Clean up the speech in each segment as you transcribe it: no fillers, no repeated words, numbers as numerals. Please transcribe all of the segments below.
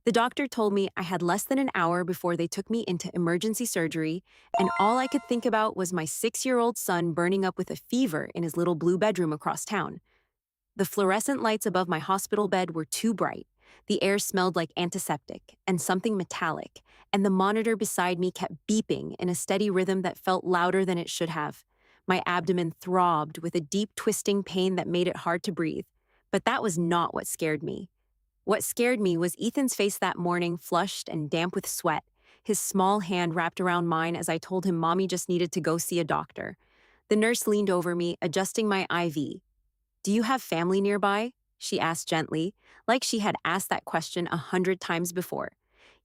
The doctor told me I had less than an hour before they took me into emergency surgery, and all I could think about was my 6-year-old son burning up with a fever in his little blue bedroom across town. The fluorescent lights above my hospital bed were too bright. The air smelled like antiseptic and something metallic, and the monitor beside me kept beeping in a steady rhythm that felt louder than it should have. My abdomen throbbed with a deep twisting pain that made it hard to breathe. But that was not what scared me. What scared me was Ethan's face that morning, flushed and damp with sweat, his small hand wrapped around mine as I told him Mommy just needed to go see a doctor. The nurse leaned over me, adjusting my IV. "Do you have family nearby?" she asked gently, like she had asked that question 100 times before.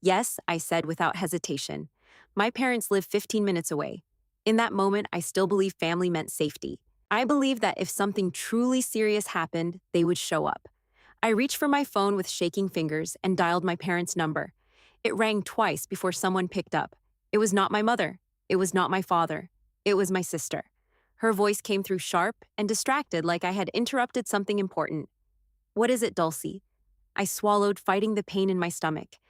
"Yes," I said without hesitation. "My parents live 15 minutes away." In that moment, I still believed family meant safety. I believed that if something truly serious happened, they would show up. I reached for my phone with shaking fingers and dialed my parents' number. It rang twice before someone picked up. It was not my mother. It was not my father. It was my sister. Her voice came through sharp and distracted, like I had interrupted something important. "What is it, Dulcie?" I swallowed, fighting the pain in my stomach.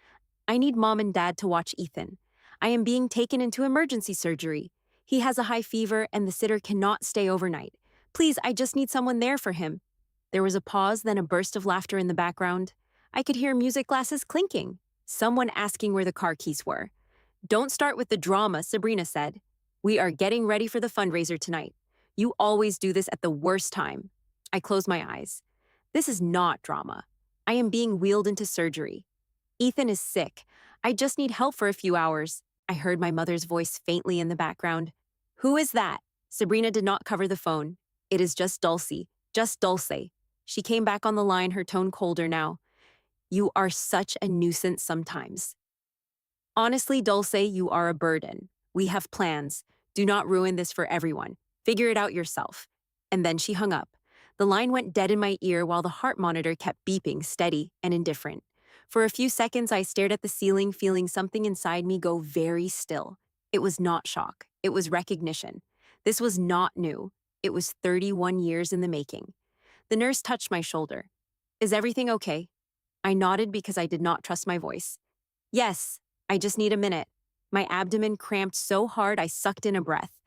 "I need Mom and Dad to watch Ethan. I am being taken into emergency surgery. He has a high fever and the sitter cannot stay overnight. Please, I just need someone there for him." There was a pause, then a burst of laughter in the background. I could hear music glasses clinking. Someone asking where the car keys were. "Don't start with the drama," Sabrina said. "We are getting ready for the fundraiser tonight. You always do this at the worst time." I closed my eyes. This is not drama. I am being wheeled into surgery. Ethan is sick. I just need help for a few hours. I heard my mother's voice faintly in the background. "Who is that?" Sabrina did not cover the phone. "It is just Dulcie. Just Dulce." She came back on the line, her tone colder now. "You are such a nuisance sometimes." "Honestly, Dulce, you are a burden. We have plans. Do not ruin this for everyone. Figure it out yourself." And then she hung up. The line went dead in my ear while the heart monitor kept beeping, steady and indifferent. For a few seconds, I stared at the ceiling, feeling something inside me go very still. It was not shock. It was recognition. This was not new. It was 31 years in the making. The nurse touched my shoulder. "Is everything okay?" I nodded because I did not trust my voice. "Yes, I just need a minute." My abdomen cramped so hard I sucked in a breath.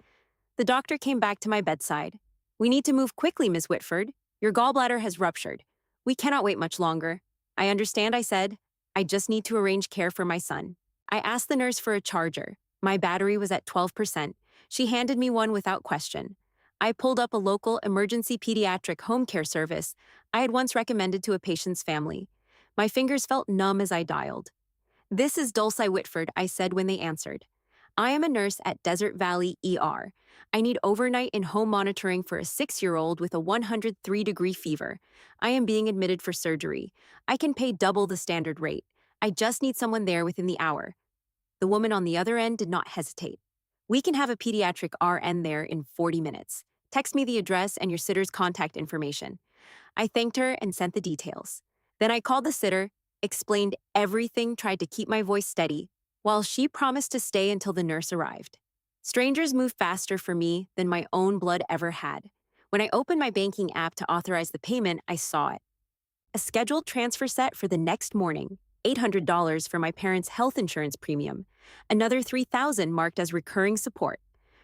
The doctor came back to my bedside. "We need to move quickly, Miss Whitford. Your gallbladder has ruptured. We cannot wait much longer." "I understand," I said. "I just need to arrange care for my son." I asked the nurse for a charger. My battery was at 12%. She handed me one without question. I pulled up a local emergency pediatric home care service I had once recommended to a patient's family. My fingers felt numb as I dialed. "This is Dulce Whitford," I said when they answered. "I am a nurse at Desert Valley ER. I need overnight in-home monitoring for a 6-year-old with a 103-degree fever. I am being admitted for surgery. I can pay double the standard rate. I just need someone there within the hour." The woman on the other end did not hesitate. "We can have a pediatric RN there in 40 minutes. Text me the address and your sitter's contact information." I thanked her and sent the details. Then I called the sitter, explained everything, tried to keep my voice steady, while she promised to stay until the nurse arrived. Strangers move faster for me than my own blood ever had. When I opened my banking app to authorize the payment, I saw it. A scheduled transfer set for the next morning, $800 for my parents' health insurance premium, another $3,000 marked as recurring support.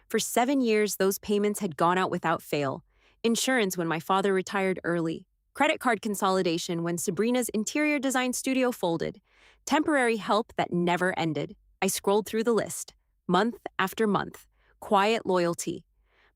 For 7 years, those payments had gone out without fail. Insurance when my father retired early. Credit card consolidation when Sabrina's interior design studio folded. Temporary help that never ended. I scrolled through the list. Month after month. Quiet loyalty.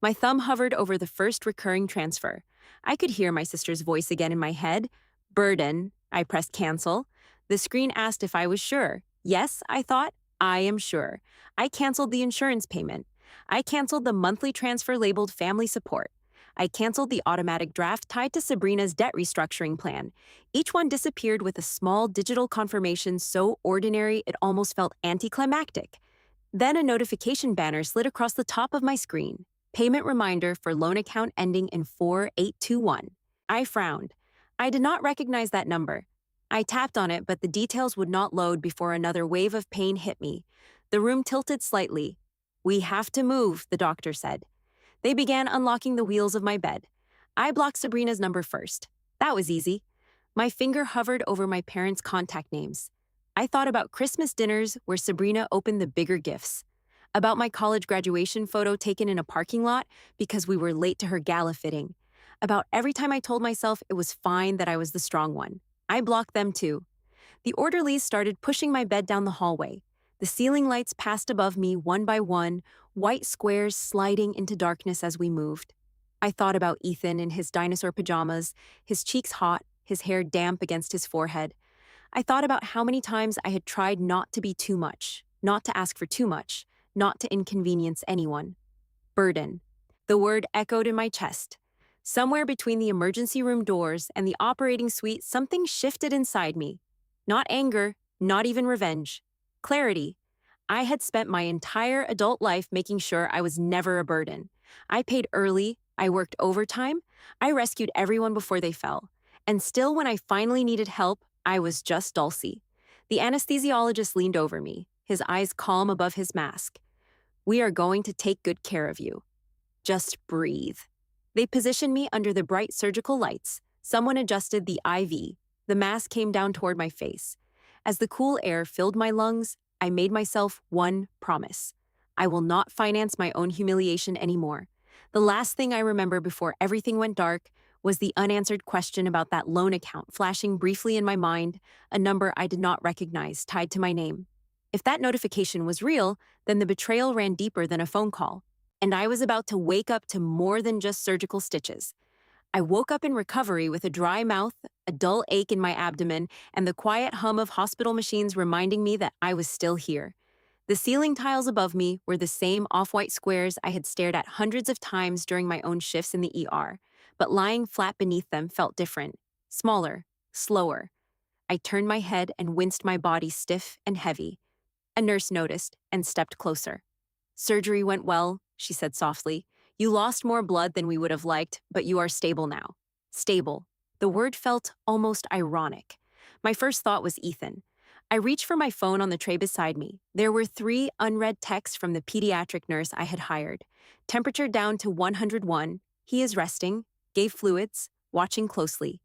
My thumb hovered over the first recurring transfer. I could hear my sister's voice again in my head. "Burden." I pressed cancel. The screen asked if I was sure. Yes, I thought. I am sure. I canceled the insurance payment. I canceled the monthly transfer labeled family support. I canceled the automatic draft tied to Sabrina's debt restructuring plan. Each one disappeared with a small digital confirmation so ordinary it almost felt anticlimactic. Then a notification banner slid across the top of my screen. Payment reminder for loan account ending in 4821. I frowned. I did not recognize that number. I tapped on it, but the details would not load before another wave of pain hit me. The room tilted slightly. "We have to move," the doctor said. They began unlocking the wheels of my bed. I blocked Sabrina's number first. That was easy. My finger hovered over my parents' contact names. I thought about Christmas dinners where Sabrina opened the bigger gifts, about my college graduation photo taken in a parking lot because we were late to her gala fitting, about every time I told myself it was fine that I was the strong one. I blocked them too. The orderlies started pushing my bed down the hallway. The ceiling lights passed above me one by one, white squares sliding into darkness as we moved. I thought about Ethan in his dinosaur pajamas, his cheeks hot, his hair damp against his forehead. I thought about how many times I had tried not to be too much, not to ask for too much, not to inconvenience anyone. Burden. The word echoed in my chest. Somewhere between the emergency room doors and the operating suite, something shifted inside me. Not anger, not even revenge. Clarity. I had spent my entire adult life making sure I was never a burden. I paid early, I worked overtime, I rescued everyone before they fell. And still, when I finally needed help, I was just Dulcie. The anesthesiologist leaned over me, his eyes calm above his mask. "We are going to take good care of you. Just breathe." They positioned me under the bright surgical lights. Someone adjusted the IV. The mask came down toward my face. As the cool air filled my lungs, I made myself one promise. I will not finance my own humiliation anymore. The last thing I remember before everything went dark was the unanswered question about that loan account flashing briefly in my mind, a number I did not recognize tied to my name. If that notification was real, then the betrayal ran deeper than a phone call, and I was about to wake up to more than just surgical stitches. I woke up in recovery with a dry mouth, a dull ache in my abdomen, and the quiet hum of hospital machines reminding me that I was still here. The ceiling tiles above me were the same off-white squares I had stared at hundreds of times during my own shifts in the ER, but lying flat beneath them felt different, smaller, slower. I turned my head and winced, my body stiff and heavy. A nurse noticed and stepped closer. "Surgery went well," she said softly. "You lost more blood than we would have liked, but you are stable now." Stable. The word felt almost ironic. My first thought was Ethan. I reached for my phone on the tray beside me. There were 3 unread texts from the pediatric nurse I had hired. Temperature down to 101. He is resting. Gave fluids. Watching closely.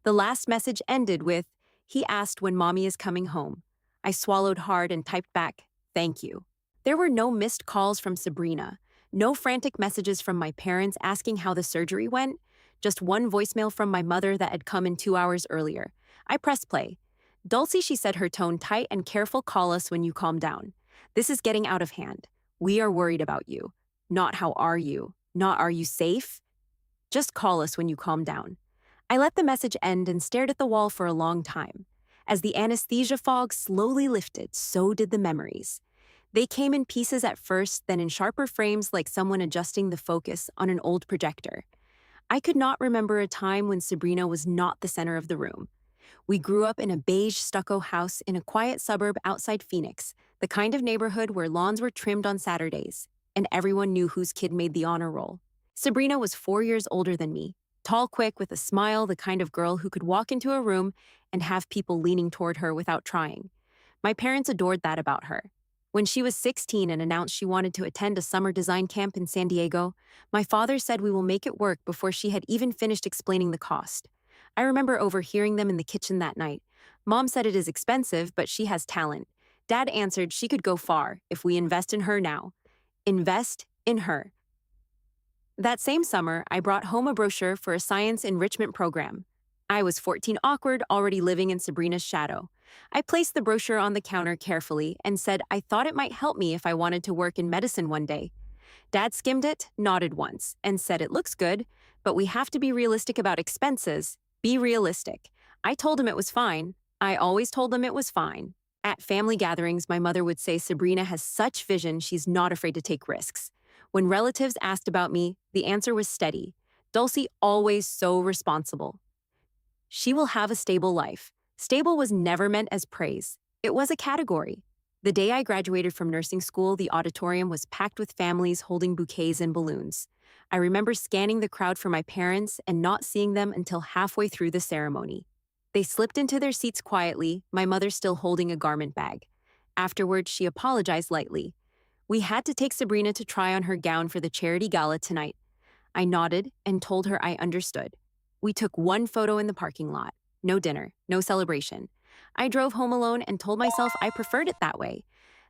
The last message ended with, "He asked when mommy is coming home." I swallowed hard and typed back, "Thank you." There were no missed calls from Sabrina. No frantic messages from my parents asking how the surgery went. Just one voicemail from my mother that had come in 2 hours earlier. I pressed play. "Dulcie," she said, her tone tight and careful, "call us when you calm down. This is getting out of hand. We are worried about you. Not how are you. Not are you safe. Just call us when you calm down." I let the message end and stared at the wall for a long time. As the anesthesia fog slowly lifted, so did the memories. They came in pieces at first, then in sharper frames like someone adjusting the focus on an old projector. I could not remember a time when Sabrina was not the center of the room. We grew up in a beige stucco house in a quiet suburb outside Phoenix, the kind of neighborhood where lawns were trimmed on Saturdays, and everyone knew whose kid made the honor roll. Sabrina was 4 years older than me, tall, quick, with a smile, the kind of girl who could walk into a room and have people leaning toward her without trying. My parents adored that about her. When she was 16 and announced she wanted to attend a summer design camp in San Diego, my father said we will make it work before she had even finished explaining the cost. I remember overhearing them in the kitchen that night. Mom said it is expensive, but she has talent. Dad answered she could go far if we invest in her now. Invest in her. That same summer, I brought home a brochure for a science enrichment program. I was 14, awkward, already living in Sabrina's shadow. I placed the brochure on the counter carefully and said I thought it might help me if I wanted to work in medicine one day. Dad skimmed it, nodded once, and said it looks good, but we have to be realistic about expenses. Be realistic. I told him it was fine. I always told them it was fine. At family gatherings, my mother would say Sabrina has such vision, she's not afraid to take risks. When relatives asked about me, the answer was steady. Dulcie, always so responsible. She will have a stable life. Stable was never meant as praise. It was a category. The day I graduated from nursing school, the auditorium was packed with families holding bouquets and balloons. I remember scanning the crowd for my parents and not seeing them until halfway through the ceremony. They slipped into their seats quietly, my mother still holding a garment bag. Afterward, she apologized lightly. We had to take Sabrina to try on her gown for the charity gala tonight. I nodded and told her I understood. We took one photo in the parking lot. No dinner, no celebration. I drove home alone and told myself I preferred it that way.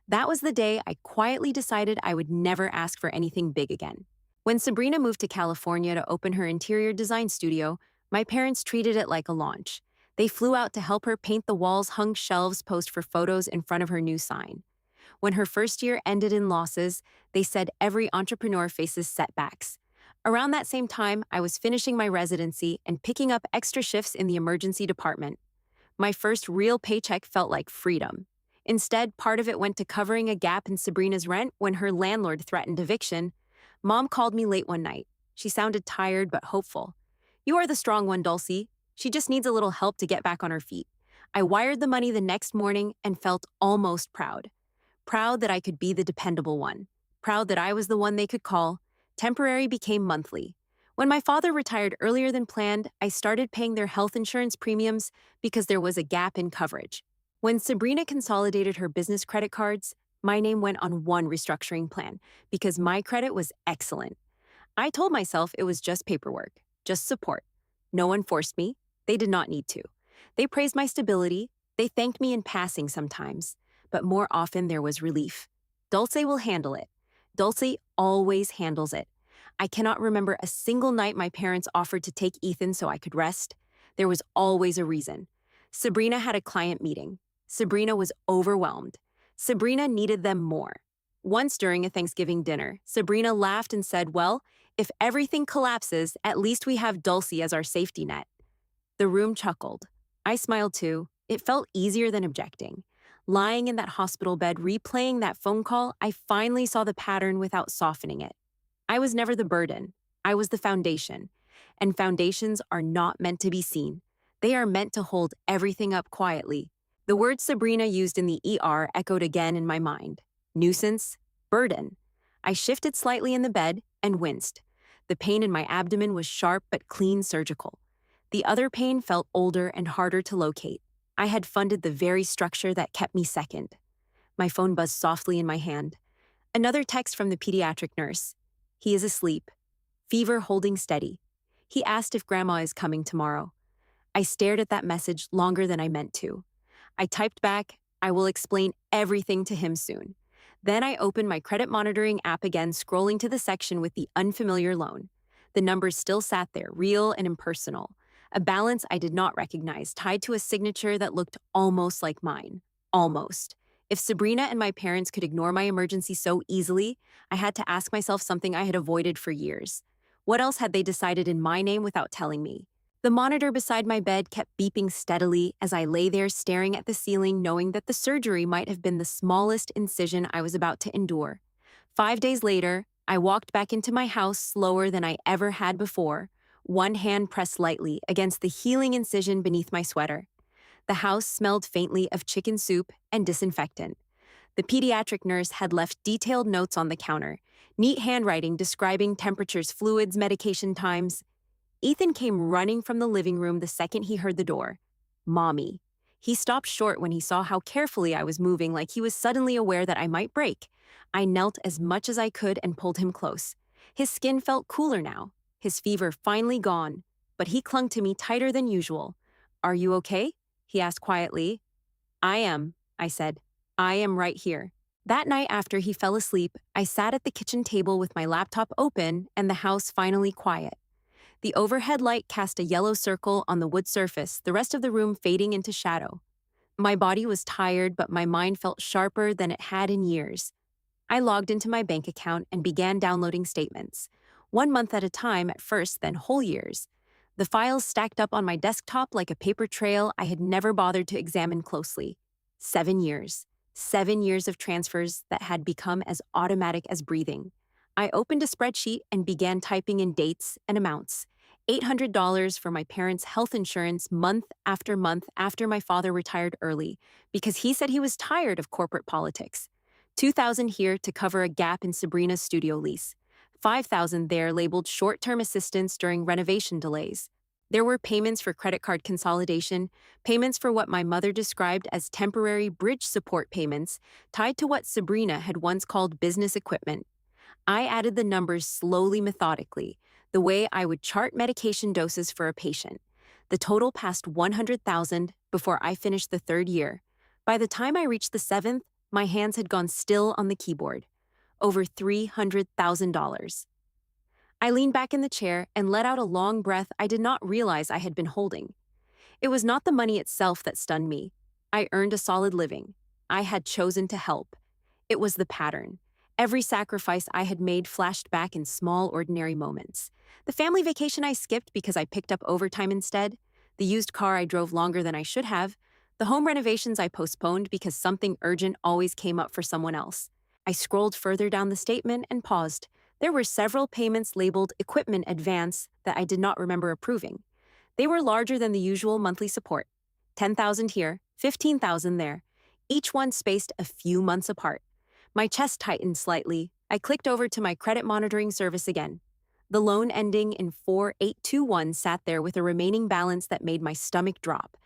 That was the day I quietly decided I would never ask for anything big again. When Sabrina moved to California to open her interior design studio, my parents treated it like a launch. They flew out to help her paint the walls, hung shelves, posed for photos in front of her new sign. When her first year ended in losses, they said every entrepreneur faces setbacks. Around that same time, I was finishing my residency and picking up extra shifts in the emergency department. My first real paycheck felt like freedom. Instead, part of it went to covering a gap in Sabrina's rent when her landlord threatened eviction. Mom called me late one night. She sounded tired but hopeful. "You are the strong one, Dulcie. She just needs a little help to get back on her feet." I wired the money the next morning and felt almost proud. Proud that I could be the dependable one. Proud that I was the one they could call. Temporary became monthly. When my father retired earlier than planned, I started paying their health insurance premiums because there was a gap in coverage. When Sabrina consolidated her business credit cards, my name went on one restructuring plan because my credit was excellent. I told myself it was just paperwork, just support. No one forced me. They did not need to. They praised my stability. They thanked me in passing sometimes, but more often there was relief. Dulce will handle it. Dulce always handles it. I cannot remember a single night my parents offered to take Ethan so I could rest. There was always a reason. Sabrina had a client meeting. Sabrina was overwhelmed. Sabrina needed them more. Once during a Thanksgiving dinner, Sabrina laughed and said, "Well, if everything collapses, at least we have Dulce as our safety net." The room chuckled. I smiled too. It felt easier than objecting. Lying in that hospital bed, replaying that phone call, I finally saw the pattern without softening it. I was never the burden. I was the foundation. And foundations are not meant to be seen. They are meant to hold everything up quietly. The words Sabrina used in the ER echoed again in my mind. Nuisance, burden. I shifted slightly in the bed and winced. The pain in my abdomen was sharp but clean surgical. The other pain felt older and harder to locate. I had funded the very structure that kept me second. My phone buzzed softly in my hand. Another text from the pediatric nurse. "He is asleep. Fever holding steady. He asked if Grandma is coming tomorrow." I stared at that message longer than I meant to. I typed back, "I will explain everything to him soon." Then I opened my credit monitoring app again, scrolling to the section with the unfamiliar loan. The numbers still sat there, real and impersonal. A balance I did not recognize, tied to a signature that looked almost like mine. Almost. If Sabrina and my parents could ignore my emergency so easily, I had to ask myself something I had avoided for years. What else had they decided in my name without telling me? The monitor beside my bed kept beeping steadily as I lay there staring at the ceiling, knowing that the surgery might have been the smallest incision I was about to endure. 5 days later, I walked back into my house slower than I ever had before, one hand pressed lightly against the healing incision beneath my sweater. The house smelled faintly of chicken soup and disinfectant. The pediatric nurse had left detailed notes on the counter, neat handwriting describing temperatures, fluids, medication times. Ethan came running from the living room the second he heard the door. "Mommy." He stopped short when he saw how carefully I was moving, like he was suddenly aware that I might break. I knelt as much as I could and pulled him close. His skin felt cooler now, his fever finally gone, but he clung to me tighter than usual. "Are you okay?" he asked quietly. "I am," I said. "I am right here." That night after he fell asleep, I sat at the kitchen table with my laptop open and the house finally quiet. The overhead light cast a yellow circle on the wood surface, the rest of the room fading into shadow. My body was tired, but my mind felt sharper than it had in years. I logged into my bank account and began downloading statements. 1 month at a time at first, then whole years. The files stacked up on my desktop like a paper trail I had never bothered to examine closely. 7 years. 7 years of transfers that had become as automatic as breathing. I opened a spreadsheet and began typing in dates and amounts. $800 for my parents' health insurance month after my father retired early because he said he was tired of corporate politics. $2,000 here to cover a gap in Sabrina's studio lease. $5,000 there labeled short-term assistance during renovation delays. There were payments for credit card consolidation, payments for what my mother described as temporary bridge support payments tied to what Sabrina had once called business equipment. I added the numbers slowly, methodically, the way I would chart medication doses for a patient. The total passed 100,000 before I finished the third year. By the time I reached the seventh, my hands had gone still on the keyboard. Over $300,000. I leaned back in the chair and let out a long breath I did not realize I had been holding. It was not the money itself that stunned me. I earned a solid living. I had chosen to help. It was the pattern. Every sacrifice I had made flashed back in small, ordinary moments. The family vacation I skipped because I picked up overtime instead, the used car I drove longer than I should have, the home renovations I postponed because something urgent always came up for someone else. I scrolled further down the statement and paused. There were several payments labeled equipment advance that I did not remember approving. They were larger than the usual monthly support. 10,000 here, 15,000 there, each one spaced a few months apart. My chest tightened slightly. I clicked over to my credit monitoring service again. The loan ending in 4821 sat there with a remaining balance that made my stomach drop.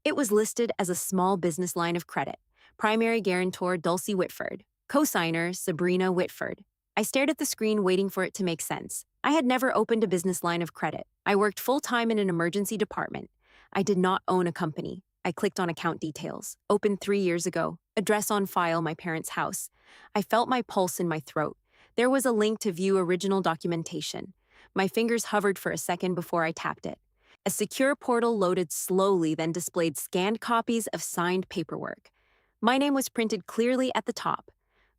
It was listed as a small business line of credit. Primary guarantor Dulcie Whitford. Co-signer Sabrina Whitford. I stared at the screen waiting for it to make sense. I had never opened a business line of credit. I worked full-time in an emergency department. I did not own a company. I clicked on account details. Opened 3 years ago. Address on file, my parents' house. I felt my pulse in my throat. There was a link to view original documentation. My fingers hovered for a second before I tapped it. A secure portal loaded slowly, then displayed scanned copies of signed paperwork. My name was printed clearly at the top.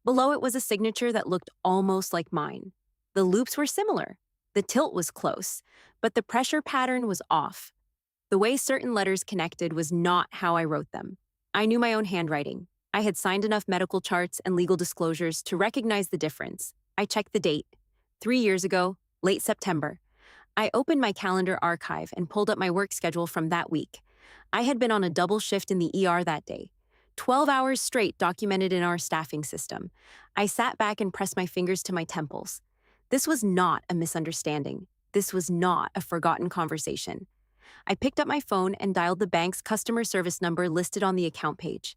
Below it was a signature that looked almost like mine. The loops were similar. The tilt was close, but the pressure pattern was off. The way certain letters connected was not how I wrote them. I knew my own handwriting. I had signed enough medical charts and legal disclosures to recognize the difference. I checked the date. 3 years ago, late September. I opened my calendar archive and pulled up my work schedule from that week. I had been on a double shift in the ER that day. 12 hours straight documented in our staffing system. I sat back and pressed my fingers to my temples. This was not a misunderstanding. This was not a forgotten conversation. I picked up my phone and dialed the bank's customer service number listed on the account page.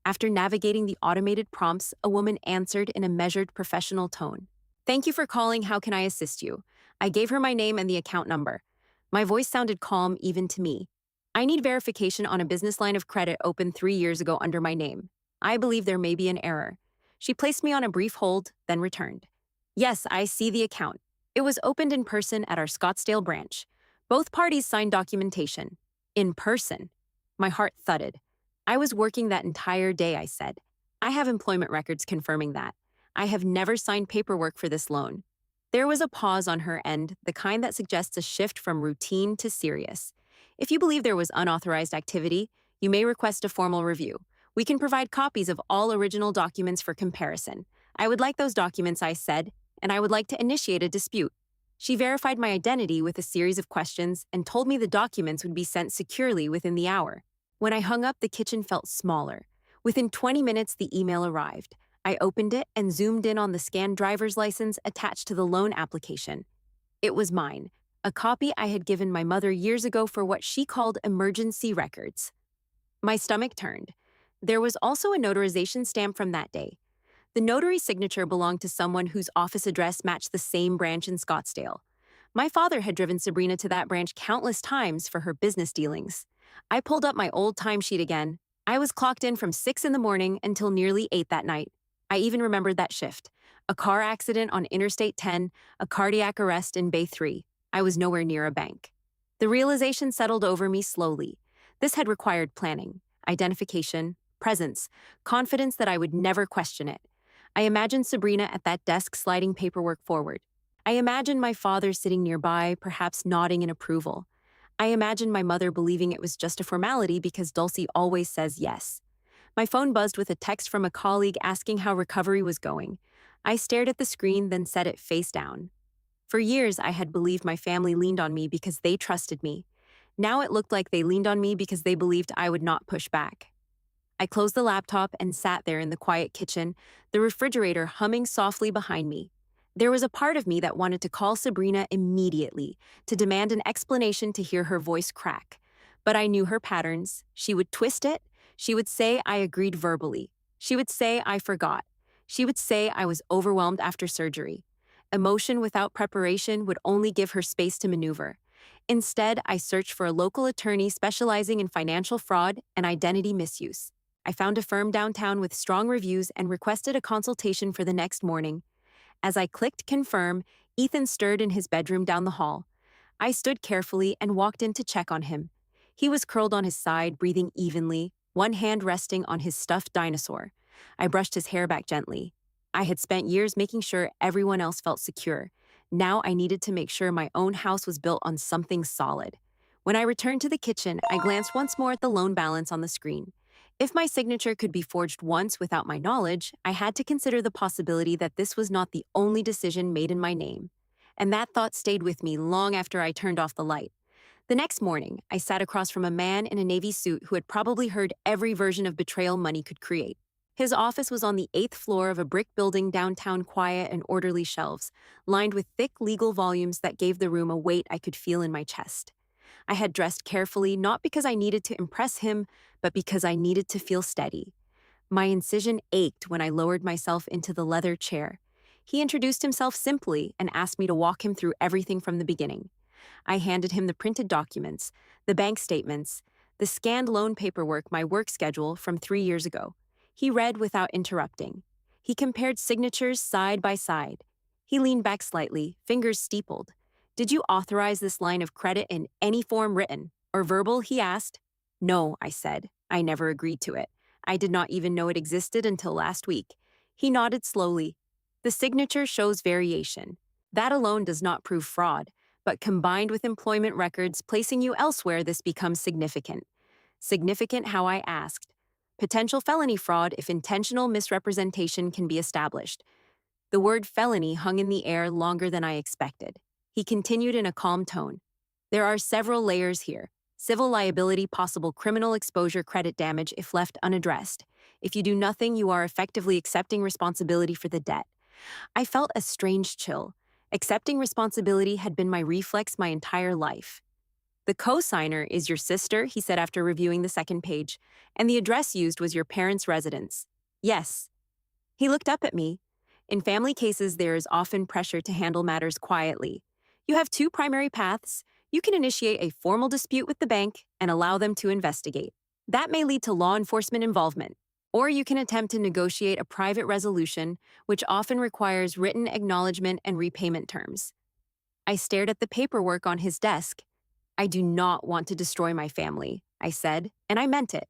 After navigating the automated prompts, a woman answered in a measured, professional tone. "Thank you for calling. How can I assist you?" I gave her my name and the account number. My voice sounded calm even to me. "I need verification on a business line of credit opened 3 years ago under my name. I believe there may be an error." She placed me on a brief hold, then returned. "Yes, I see the account. It was opened in person at our Scottsdale branch. Both parties signed documentation. In person." My heart thudded. "I was working that entire day," I said. "I have employment records confirming that. I have never signed paperwork for this loan." There was a pause on her end, the kind that suggests a shift from routine to serious. "If you believe there was unauthorized activity, you may request a formal review. We can provide copies of all original documents for comparison. I would like those documents," I said, "and I would like to initiate a dispute." She verified my identity with a series of questions and told me the documents would be sent securely within the hour. When I hung up, the kitchen felt smaller. Within 20 minutes, the email arrived. I opened it and zoomed in on the scanned driver's license attached to the loan application. It was mine, a copy I had given my mother years ago for what she called emergency records. My stomach turned. There was also a notarization stamp from that day. The notary signature belonged to someone whose office address matched the same branch in Scottsdale. My father had driven Sabrina to that branch countless times for her business dealings. I pulled up my old timesheet again. I was clocked in from 6 in the morning until nearly 8 that night. I even remembered that shift. A car accident on Interstate 10, a cardiac arrest in Bay 3. I was nowhere near a bank. The realization settled over me slowly. This had required planning, identification, presence, confidence that I would never question it. I imagined Sabrina at that desk sliding paperwork forward. I imagined my father sitting nearby, perhaps nodding in approval. I imagined my mother believing it was just a formality because Dulcie always says yes. My phone buzzed with a text from a colleague asking how recovery was going. I stared at the screen, then set it face down. For years, I had believed my family leaned on me because they trusted me. Now it looked like they leaned on me because they believed I would not push back. I closed the laptop and sat there in the quiet kitchen, the refrigerator humming softly behind me. There was a part of me that wanted to call Sabrina immediately, to demand an explanation, to hear her voice crack. But I knew her patterns. She would twist it. She would say I agreed verbally. She would say I forgot. She would say I was overwhelmed after surgery. Emotion without preparation would only give her space to maneuver. Instead, I searched for a local attorney specializing in financial fraud and identity misuse. I found a firm downtown with strong reviews and requested a consultation for the next morning. As I clicked confirm, Ethan stirred in his bedroom down the hall. I stood carefully and walked in to check on him. He was curled on his side, breathing evenly, one hand resting on his stuffed dinosaur. I brushed his hair back gently. I had spent years making sure everyone else felt secure. Now I needed to make sure my own house was built on something solid. When I returned to the kitchen, I glanced once more at the loan balance on the screen. If my signature could be forged once without my knowledge, I had to consider the possibility that this was not the only decision made in my name. And that thought stayed with me long after I turned off the light. The next morning, I sat across from a man in a navy suit who had probably heard every version of betrayal money could create. His office was on the 8th floor of a brick building downtown, quiet and orderly shelves, lined with thick legal volumes that gave the room a weight I could feel in my chest. I had dressed carefully, not because I needed to impress him, but because I needed to feel steady. My incision ached when I lowered myself into the leather chair. He introduced himself simply and asked me to walk him through everything from the beginning. I handed him the printed documents, the bank statements, the scanned loan paperwork, my work schedule from 3 years ago. He read without interrupting. He compared signatures side by side. He leaned back slightly, fingers steepled. "Did you authorize this line of credit in any form, written or verbal?" he asked. "No," I said. "I never agreed to it. I did not even know it existed until last week." He nodded slowly. "The signature shows variation. That alone does not prove fraud, but combined with employment records placing you elsewhere, this becomes significant." Significant, how, I asked. "Potential felony fraud if intentional misrepresentation can be established." The word felony hung in the air longer than I expected. He continued in a calm tone. "There are several layers here. Civil liability, possible criminal exposure, credit damage if left unaddressed. If you do nothing, you are effectively accepting responsibility for the debt." I felt a strange chill. Accepting responsibility had been my reflex my entire life. "The co-signer is your sister," he said after reviewing the second page, "and the address used was your parents' residence." "Yes." He looked up at me. "In family cases, there is often pressure to handle matters quietly. You have two primary paths. You can initiate a formal dispute with the bank and allow them to investigate. That may lead to law enforcement involvement. Or you can attempt to negotiate a private resolution, which often requires written acknowledgement and repayment terms." I stared at the paperwork on his desk. "I do not want to destroy my family," I said, and I meant it.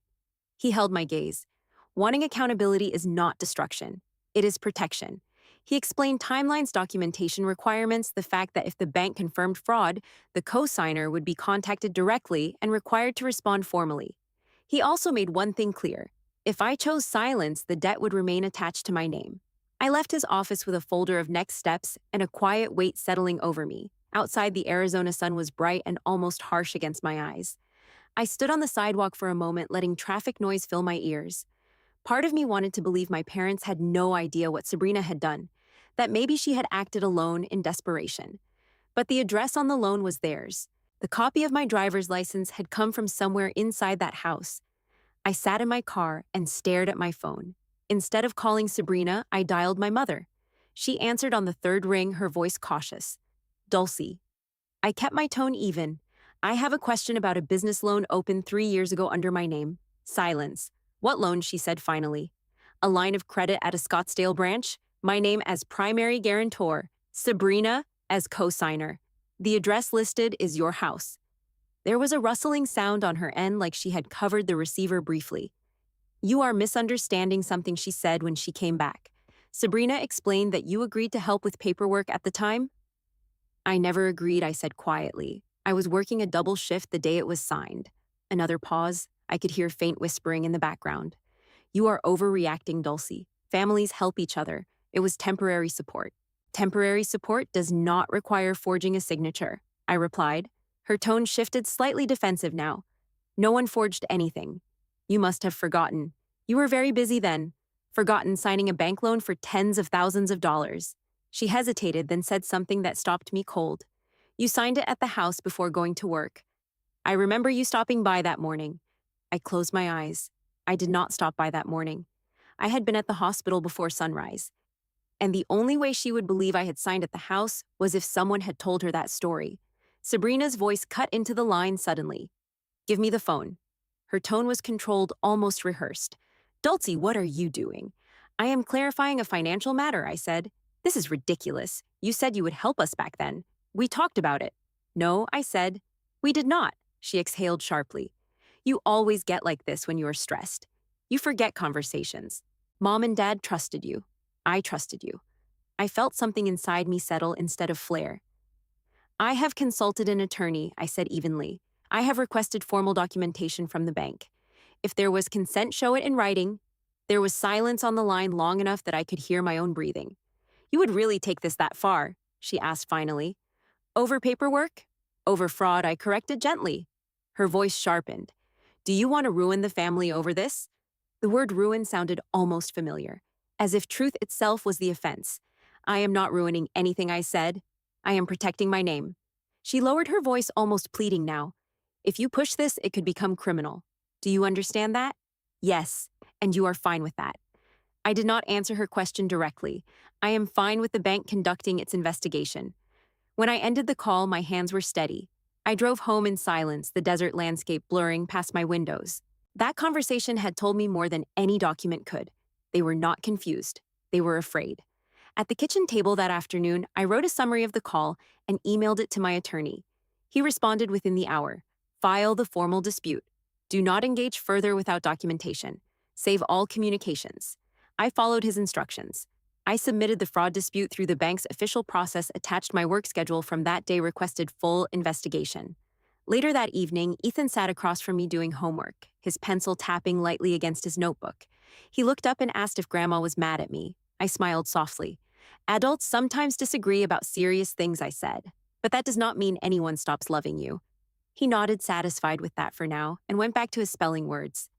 He held my gaze. "Wanting accountability is not destruction. It is protection." He explained timelines, documentation requirements, the fact that if the bank confirmed fraud, the co-signer would be contacted directly and required to respond formally. He also made one thing clear. If I chose silence, the debt would remain attached to my name. I left his office with a folder of next steps and a quiet weight settling over me. Outside, the Arizona sun was bright and almost harsh against my eyes. I stood on the sidewalk for a moment, letting traffic noise fill my ears. Part of me wanted to believe my parents had no idea what Sabrina had done, that maybe she had acted alone in desperation. But the address on the loan was theirs. The copy of my driver's license had come from somewhere inside that house. I sat in my car and stared at my phone. Instead of calling Sabrina, I dialed my mother. She answered on the third ring, her voice cautious. "Dulcie." I kept my tone even. "I have a question about a business loan opened 3 years ago under my name." Silence. "What loan?" she said finally. "A line of credit at a Scottsdale branch. My name as primary guarantor. Sabrina as co-signer. The address listed is your house." There was a rustling sound on her end, like she had covered the receiver briefly. "You are misunderstanding something," she said when she came back. "Sabrina explained that you agreed to help with paperwork at the time." "I never agreed," I said quietly. "I was working a double shift the day it was signed." Another pause. I could hear faint whispering in the background. "You are overreacting, Dulcie. Families help each other. It was temporary support." "Temporary support does not require forging a signature," I replied. Her tone shifted, slightly defensive now. "No one forged anything. You must have forgotten. You were very busy then. Forgotten signing a bank loan for tens of thousands of dollars." She hesitated, then said something that stopped me cold. "You signed it at the house before going to work. I remember you stopping by that morning." I closed my eyes. I did not stop by that morning. I had been at the hospital before sunrise. And the only way she would believe I had signed at the house was if someone had told her that story. Sabrina's voice cut into the line suddenly. Give me the phone. Her tone was controlled, almost rehearsed. Dulcie, what are you doing? I am clarifying a financial matter, I said. This is ridiculous. You said you would help us back then. We talked about it. No, I said. We did not, she exhaled sharply. You always get like this when you are stressed. You forget conversations. Mom and Dad trusted you. I trusted you. I felt something inside me settle instead of flare. I have consulted an attorney, I said evenly. I have requested formal documentation from the bank. If there was consent, show it in writing. There was silence on the line long enough that I could hear my own breathing. You would really take this that far? She asked finally. Over paperwork? Over fraud, I corrected gently. Her voice sharpened. Do you want to ruin the family over this? The word ruin sounded almost familiar, as if truth itself was the offense. I am not ruining anything, I said. I am protecting my name. She lowered her voice, almost pleading now. If you push this, it could become criminal. Do you understand that? Yes, and you are fine with that. I did not answer her question directly. I am fine with the bank conducting its investigation. When I ended the call, my hands were steady. I drove home in silence, the desert landscape blurring past my windows. That conversation had told me more than any document could. They were not confused. They were afraid. At the kitchen table that afternoon, I wrote a summary of the call and emailed it to my attorney. He responded within the hour. File the formal dispute. Do not engage further without documentation. Save all communications. I followed his instructions. I submitted the fraud dispute through the bank's official process, attached my work schedule from that day, requested full investigation. Later that evening, Ethan sat across from me doing homework, his pencil tapping lightly against his notebook. He looked up and asked if Grandma was mad at me. I smiled softly. Adults sometimes disagree about serious things, I said, but that does not mean anyone stops loving you. He nodded, satisfied with that for now, and went back to his spelling words.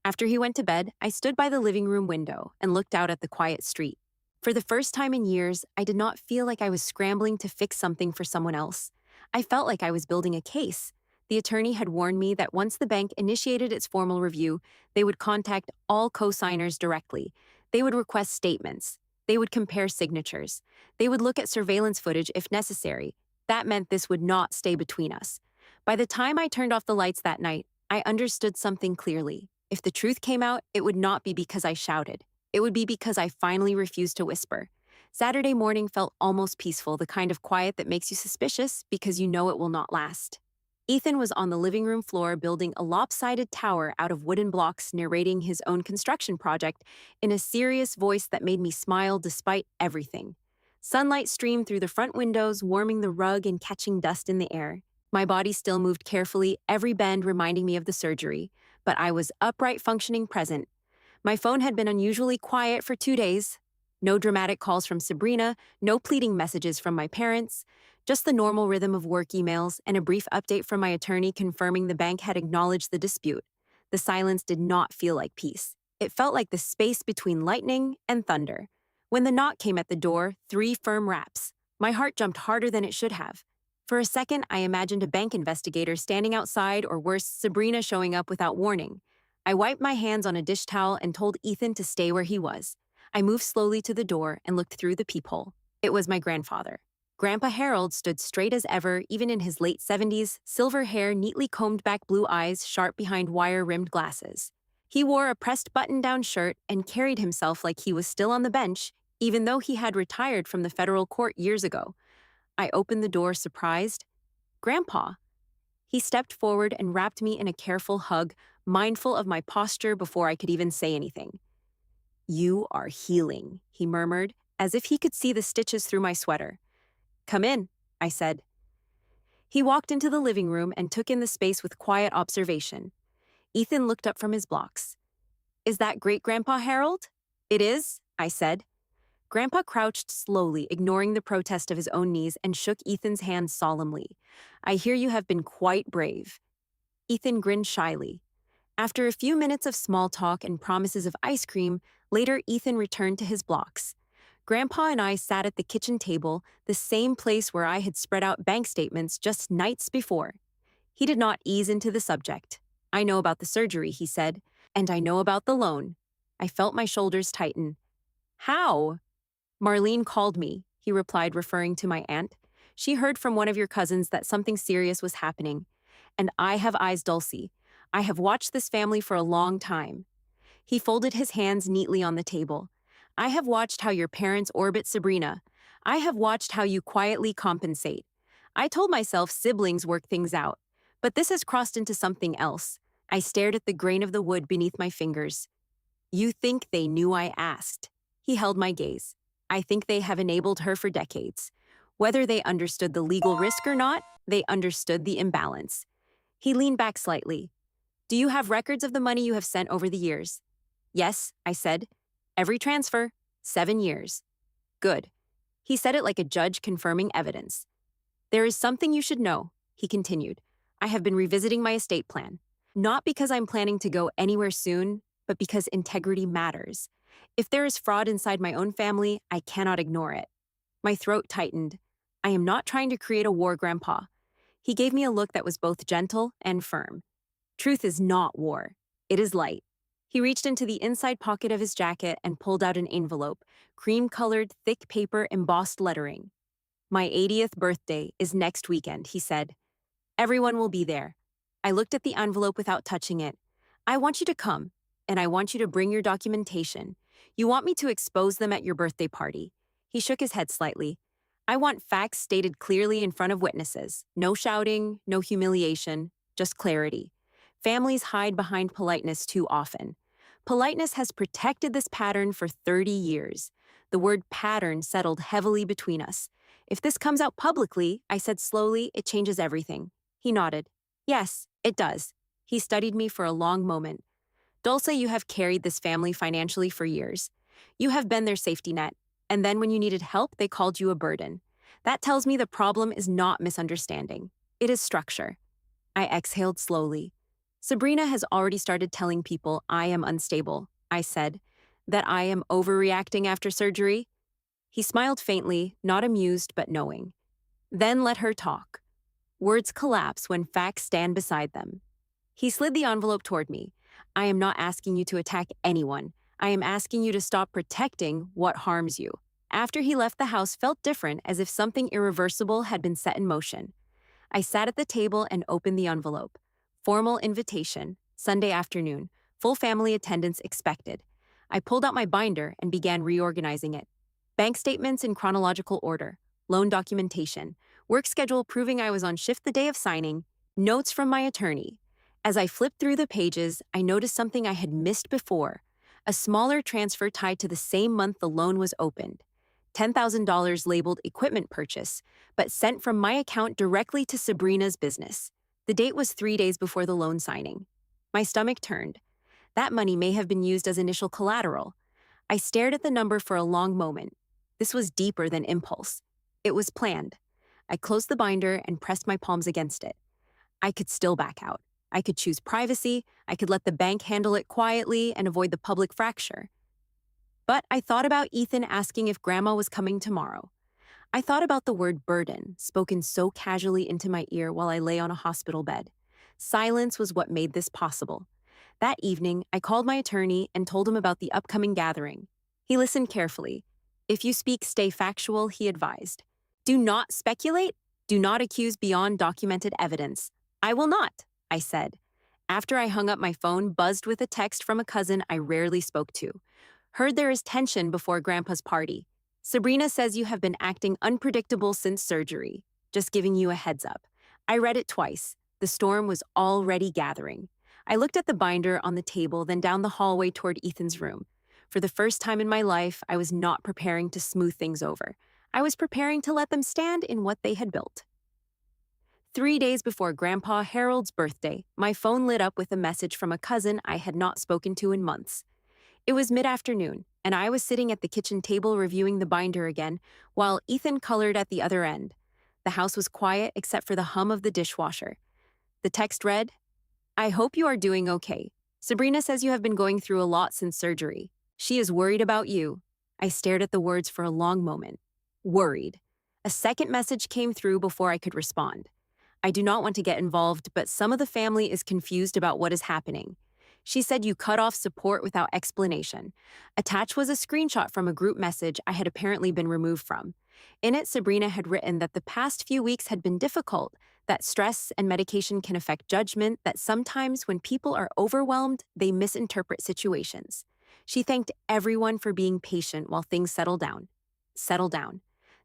After he went to bed, I stood by the living room window and looked out at the quiet street. For the first time in years, I did not feel like I was scrambling to fix something for someone else. I felt like I was building a case. The attorney had warned me that once the bank initiated its formal review, they would contact all co-signers directly. They would request statements. They would compare signatures. They would look at surveillance footage if necessary. That meant this would not stay between us. By the time I turned off the lights that night, I understood something clearly. If the truth came out, it would not be because I shouted. It would be because I finally refused to whisper. Saturday morning felt almost peaceful, the kind of quiet that makes you suspicious because you know it will not last. Ethan was on the living room floor building a lopsided tower out of wooden blocks, narrating his own construction project in a serious voice that made me smile despite everything. Sunlight streamed through the front windows, warming the rug and catching dust in the air. My body still moved carefully, every bend reminding me of the surgery, but I was upright, functioning, present. My phone had been unusually quiet for 2 days. No dramatic calls from Sabrina, no pleading messages from my parents, just the normal rhythm of work emails and a brief update from my attorney confirming the bank had acknowledged the dispute. The silence did not feel like peace. It felt like the space between lightning and thunder. When the knock came at the door, 3 firm raps. My heart jumped harder than it should have. For a second, I imagined a bank investigator standing outside, or worse, Sabrina showing up without warning. I wiped my hands on a dish towel and told Ethan to stay where he was. I moved slowly to the door and looked through the peephole. It was my grandfather. Grandpa Harold stood straight as ever, even in his late 70s, silver hair, neatly combed back, blue eyes sharp behind wire-rimmed glasses. He wore a pressed button-down shirt and carried himself like he was still on the bench, even though he had retired from the federal court years ago. I opened the door, surprised. Grandpa. He stepped forward and wrapped me in a careful hug, mindful of my posture before I could even say anything. You are healing, he murmured, as if he could see the stitches through my sweater. Come in, I said. He walked into the living room and took in the space with quiet observation. Ethan looked up from his blocks. Is that Great-Grandpa Harold? It is, I said. Grandpa crouched slowly, ignoring the protest of his own knees, and shook Ethan's hand solemnly. I hear you have been quite brave. Ethan grinned shyly. After a few minutes of small talk and promises of ice cream, later Ethan returned to his blocks. Grandpa and I sat at the kitchen table, the same place where I had spread out bank statements just nights before. He did not ease into the subject. I know about the surgery, he said, and I know about the loan. I felt my shoulders tighten. How? Marlene called me, he replied, referring to my aunt. She heard from one of your cousins that something serious was happening. And I have eyes, Dulcie. I have watched this family for a long time. He folded his hands neatly on the table. I have watched how your parents orbit Sabrina. I have watched how you quietly compensate. I told myself siblings work things out. But this has crossed into something else. I stared at the grain of the wood beneath my fingers. You think they knew I asked. He held my gaze. I think they have enabled her for decades. Whether they understood the legal risk or not, they understood the imbalance. He leaned back slightly. Do you have records of the money you have sent over the years? Yes, I said. Every transfer, 7 years. Good. He said it like a judge confirming evidence. There is something you should know, he continued. I have been revisiting my estate plan. Not because I'm planning to go anywhere soon, but because integrity matters. If there is fraud inside my own family, I cannot ignore it. My throat tightened. I am not trying to create a war, Grandpa. He gave me a look that was both gentle and firm. Truth is not war. It is light. He reached into the inside pocket of his jacket and pulled out an envelope, cream-colored, thick paper, embossed lettering. My 80th birthday is next weekend, he said. Everyone will be there. I looked at the envelope without touching it. I want you to come, and I want you to bring your documentation. You want me to expose them at your birthday party. He shook his head slightly. I want facts stated clearly in front of witnesses. No shouting, no humiliation, just clarity. Families hide behind politeness too often. Politeness has protected this pattern for 30 years. The word pattern settled heavily between us. If this comes out publicly, I said slowly, it changes everything. He nodded. Yes, it does. He studied me for a long moment. Dulce, you have carried this family financially for years. You have been their safety net, and then when you needed help, they called you a burden. That tells me the problem is not misunderstanding. It is structure. I exhaled slowly. Sabrina has already started telling people I am unstable, I said, that I am overreacting after surgery. He smiled faintly, not amused but knowing. Then let her talk. Words collapse when facts stand beside them. He slid the envelope toward me. I am not asking you to attack anyone. I am asking you to stop protecting what harms you. After he left, the house felt different, as if something irreversible had been set in motion. I sat at the table and opened the envelope. Formal invitation, Sunday afternoon, full family attendance expected. I pulled out my binder and began reorganizing it. Bank statements in chronological order, loan documentation, work schedule proving I was on shift the day of signing, notes from my attorney. As I flipped through the pages, I noticed something I had missed before, a smaller transfer tied to the same month the loan was opened. $10,000 labeled equipment purchase, but sent from my account directly to Sabrina's business. The date was 3 days before the loan signing. My stomach turned. That money may have been used as initial collateral. I stared at the number for a long moment. This was deeper than impulse. It was planned. I closed the binder and pressed my palms against it. I could still back out. I could choose privacy. I could let the bank handle it quietly and avoid the public fracture. But I thought about Ethan asking if Grandma was coming tomorrow. I thought about the word burden, spoken so casually into my ear while I lay on a hospital bed. Silence was what made this possible. That evening, I called my attorney and told him about the upcoming gathering. He listened carefully. If you speak, stay factual, he advised. Do not speculate. Do not accuse beyond documented evidence. I will not, I said. After I hung up, my phone buzzed with a text from a cousin I rarely spoke to. Heard there is tension before Grandpa's party. Sabrina says you have been acting unpredictable since surgery. Just giving you a heads up. I read it twice. The storm was already gathering. I looked at the binder on the table, then down the hallway toward Ethan's room. For the first time in my life, I was not preparing to smooth things over. I was preparing to let them stand in what they had built. 3 days before Grandpa Harold's birthday, my phone lit up with a message from a cousin I had not spoken to in months. It was mid-afternoon, and I was sitting at the kitchen table reviewing the binder again, while Ethan colored at the other end. The house was quiet except for the hum of the dishwasher. The text read, I hope you are doing okay. Sabrina says you have been going through a lot since surgery. She is worried about you. I stared at the words for a long moment. Worried. A second message came through before I could respond. I do not want to get involved, but some of the family is confused about what is happening. She said you cut off support without explanation. Attached was a screenshot from a group message I had apparently been removed from. In it, Sabrina had written that the past few weeks had been difficult, that stress and medication can affect judgment, that sometimes when people are overwhelmed, they misinterpret situations. She thanked everyone for being patient while things settled down. Settle down.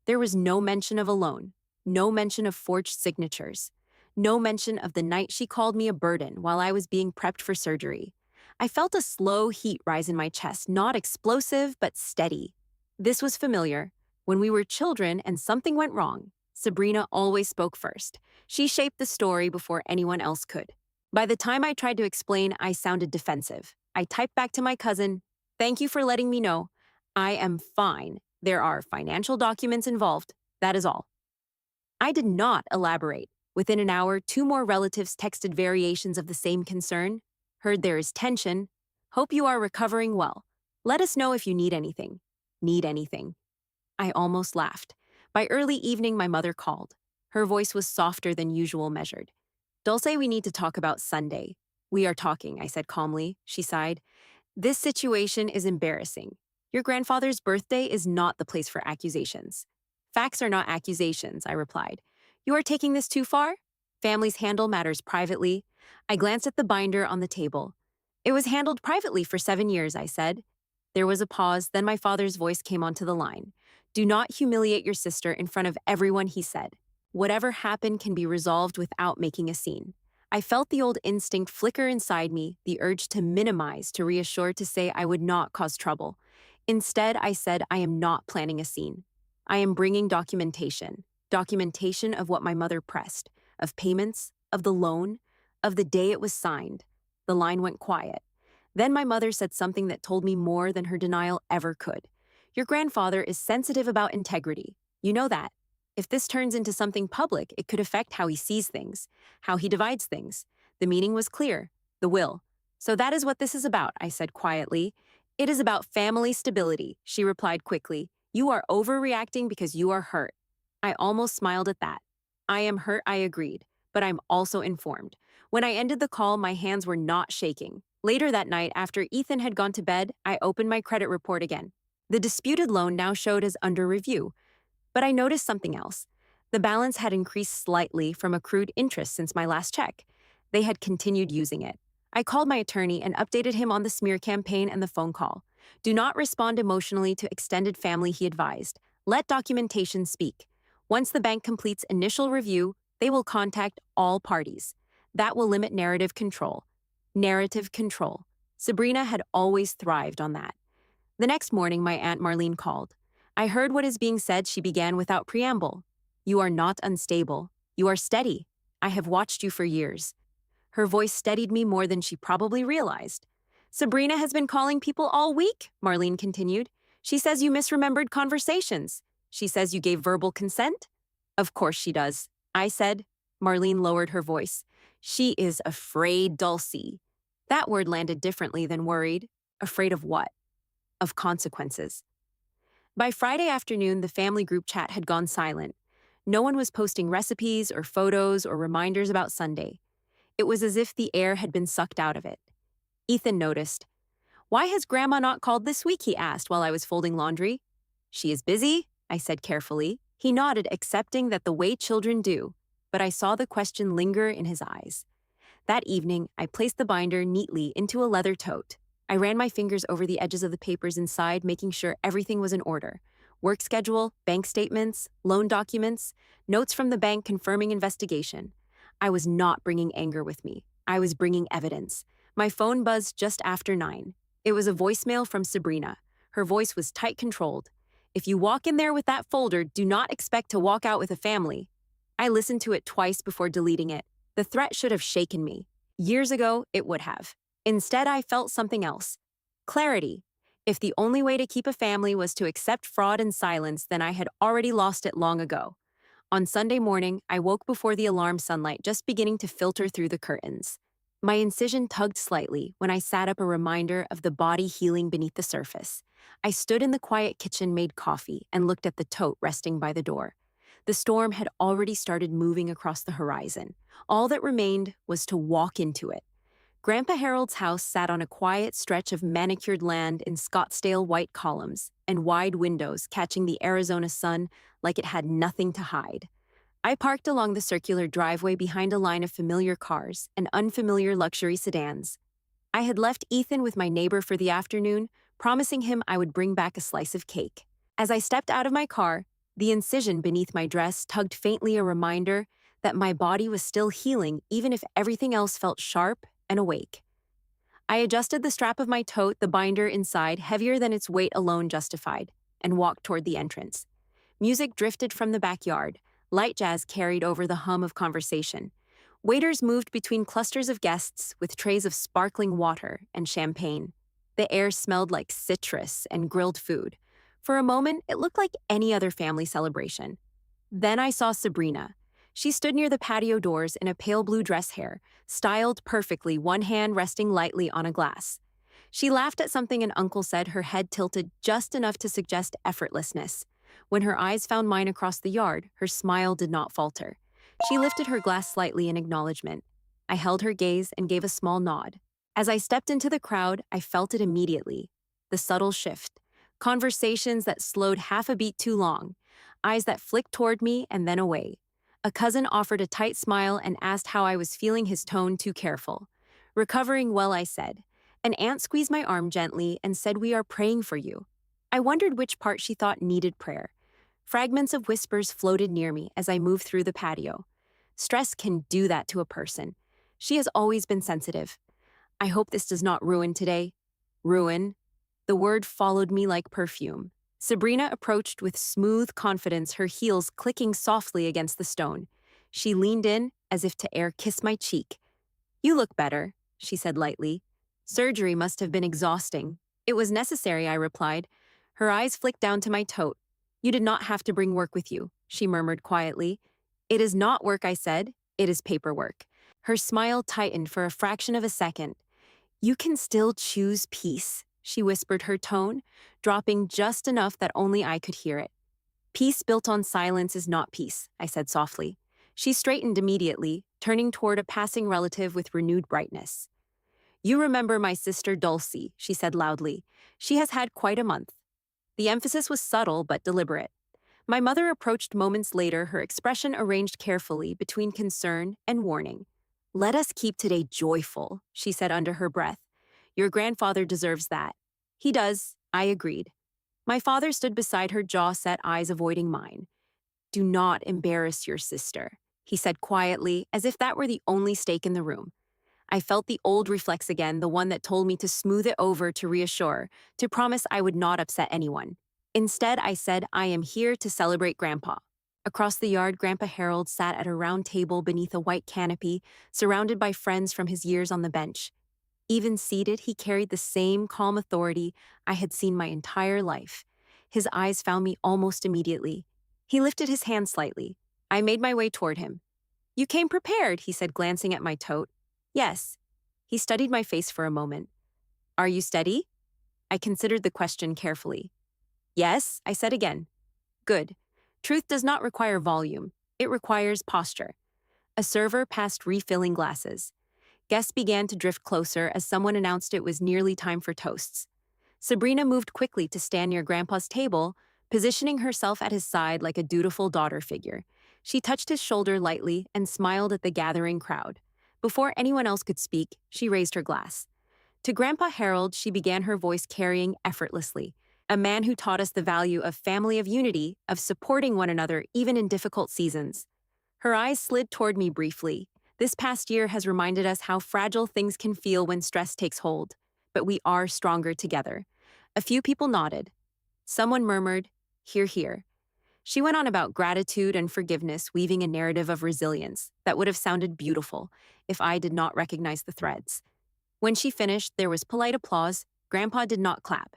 There was no mention of a loan, no mention of forged signatures, no mention of the night she called me a burden while I was being prepped for surgery. I felt a slow heat rise in my chest, not explosive, but steady. This was familiar. When we were children and something went wrong, Sabrina always spoke first. She shaped the story before anyone else could. By the time I tried to explain, I sounded defensive. I typed back to my cousin, "Thank you for letting me know. I am fine. There are financial documents involved. That is all." I did not elaborate. Within an hour, two more relatives texted variations of the same concern. "Heard there is tension. Hope you are recovering well. Let us know if you need anything." Need anything. I almost laughed. By early evening, my mother called. Her voice was softer than usual, measured. "Dulce, we need to talk about Sunday." "We are talking," I said calmly. She sighed. "This situation is embarrassing. Your grandfather's birthday is not the place for accusations." "Facts are not accusations," I replied. "You are taking this too far? Families handle matters privately." I glanced at the binder on the table. "It was handled privately for 7 years," I said. There was a pause, then my father's voice came onto the line. "Do not humiliate your sister in front of everyone," he said. "Whatever happened can be resolved without making a scene." I felt the old instinct flicker inside me, the urge to minimize, to reassure, to say I would not cause trouble. Instead, I said, "I am not planning a scene. I am bringing documentation. Documentation of what my mother pressed, of payments, of the loan, of the day it was signed." The line went quiet. Then my mother said something that told me more than her denial ever could. "Your grandfather is sensitive about integrity. You know that. If this turns into something public, it could affect how he sees things, how he divides things." The meaning was clear: the will. "So that is what this is about," I said quietly. "It is about family stability," she replied quickly. "You are overreacting because you are hurt." I almost smiled at that. "I am hurt," I agreed, "but I'm also informed." When I ended the call, my hands were not shaking. Later that night, after Ethan had gone to bed, I opened my credit report again. The disputed loan now showed as under review. But I noticed something else. The balance had increased slightly from accrued interest since my last check. They had continued using it. I called my attorney and updated him on the smear campaign and the phone call. "Do not respond emotionally to extended family," he advised. "Let documentation speak. Once the bank completes initial review, they will contact all parties. That will limit narrative control." Narrative control. Sabrina had always thrived on that. The next morning, my Aunt Marlene called. "I heard what is being said," she began without preamble. "You are not unstable. You are steady. I have watched you for years." Her voice steadied me more than she probably realized. "Sabrina has been calling people all week," Marlene continued. "She says you misremembered conversations. She says you gave verbal consent." "Of course she does," I said. Marlene lowered her voice. "She is afraid, Dulcie." That word landed differently than worried. Afraid of what? Of consequences. By Friday afternoon, the family group chat had gone silent. No one was posting recipes or photos or reminders about Sunday. It was as if the air had been sucked out of it. Ethan noticed. "Why has Grandma not called this week?" he asked while I was folding laundry. "She is busy," I said carefully. He nodded, accepting that the way children do, but I saw the question linger in his eyes. That evening, I placed the binder neatly into a leather tote. I ran my fingers over the edges of the papers inside, making sure everything was in order. Work schedule, bank statements, loan documents, notes from the bank confirming investigation. I was not bringing anger with me. I was bringing evidence. My phone buzzed just after 9. It was a voicemail from Sabrina. Her voice was tight controlled. "If you walk in there with that folder, do not expect to walk out with a family." I listened to it twice before deleting it. The threat should have shaken me. Years ago, it would have. Instead, I felt something else. Clarity. If the only way to keep a family was to accept fraud and silence, then I had already lost it long ago. On Sunday morning, I woke before the alarm sunlight just beginning to filter through the curtains. My incision tugged slightly when I sat up, a reminder of the body healing beneath the surface. I stood in the quiet kitchen, made coffee, and looked at the tote resting by the door. The storm had already started moving across the horizon. All that remained was to walk into it. Grandpa Harold's house sat on a quiet stretch of manicured land in Scottsdale white columns and wide windows catching the Arizona sun like it had nothing to hide. I parked along the circular driveway behind a line of familiar cars and unfamiliar luxury sedans. I had left Ethan with my neighbor for the afternoon, promising him I would bring back a slice of cake. As I stepped out of my car, the incision beneath my dress tugged faintly, a reminder that my body was still healing even if everything else felt sharp and awake. I adjusted the strap of my tote, the binder inside heavier than its weight alone justified, and walked toward the entrance. Music drifted from the backyard. Light jazz carried over the hum of conversation. Waiters moved between clusters of guests with trays of sparkling water and champagne. The air smelled like citrus and grilled food. For a moment, it looked like any other family celebration. Then I saw Sabrina. She stood near the patio doors in a pale blue dress hair, styled perfectly, one hand resting lightly on a glass. She laughed at something an uncle said, her head tilted just enough to suggest effortlessness. When her eyes found mine across the yard, her smile did not falter. She lifted her glass slightly in acknowledgement. I held her gaze and gave a small nod. As I stepped into the crowd, I felt it immediately. The subtle shift. Conversations that slowed half a beat too long. Eyes that flicked toward me and then away. A cousin offered a tight smile and asked how I was feeling, his tone too careful. Recovering well, I said. An aunt squeezed my arm gently and said, "We are praying for you." I wondered which part she thought needed prayer. Fragments of whispers floated near me as I moved through the patio. Stress can do that to a person. She has always been sensitive. I hope this does not ruin today. Ruin. The word followed me like perfume. Sabrina approached with smooth confidence, her heels clicking softly against the stone. She leaned in as if to kiss my cheek. "You look better," she said lightly. "Surgery must have been exhausting." "It was necessary," I replied. Her eyes flicked down to my tote. "You did not have to bring work with you," she murmured quietly. "It is not work," I said. "It is paperwork." Her smile tightened for a fraction of a second. "You can still choose peace," she whispered, her tone dropping just enough that only I could hear it. "Peace built on silence is not peace," I said softly. She straightened immediately, turning toward a passing relative with renewed brightness. "You remember my sister Dulcie," she said loudly. "She has had quite a month." The emphasis was subtle but deliberate. My mother approached moments later, her expression arranged carefully between concern and warning. "Let us keep today joyful," she said under her breath. "Your grandfather deserves that." "He does," I agreed. My father stood beside her, jaw set, eyes avoiding mine. "Do not embarrass your sister," he said quietly, as if that were the only stake in the room. I felt the old reflex again, the one that told me to smooth it over, to reassure, to promise I would not upset anyone. Instead, I said, "I am here to celebrate Grandpa." Across the yard, Grandpa Harold sat at a round table beneath a white canopy, surrounded by friends from his years on the bench. Even seated, he carried the same calm authority I had seen my entire life. His eyes found me almost immediately. He lifted his hand slightly. I made my way toward him. "You came prepared," he said, glancing at my tote. "Yes." He studied my face for a moment. "Are you steady?" I considered the question carefully. "Yes," I said again. "Good. Truth does not require volume. It requires posture." A server passed refilling glasses. Guests began to drift closer as someone announced it was nearly time for toasts. Sabrina moved quickly to stand near Grandpa's table, positioning herself at his side like a dutiful daughter figure. She touched his shoulder lightly and smiled at the gathering crowd. Before anyone else could speak, she raised her glass. To Grandpa Harold, she began, her voice carrying effortlessly. "A man who taught us the value of family, of unity, of supporting one another even in difficult seasons." Her eyes slid toward me briefly. "This past year has reminded us how fragile things can feel when stress takes hold. But we are stronger together." A few people nodded. Someone murmured, "Hear, hear." She went on about gratitude and forgiveness, weaving a narrative of resilience that would have sounded beautiful if I did not recognize the threads. When she finished, there was polite applause. Grandpa did not clap.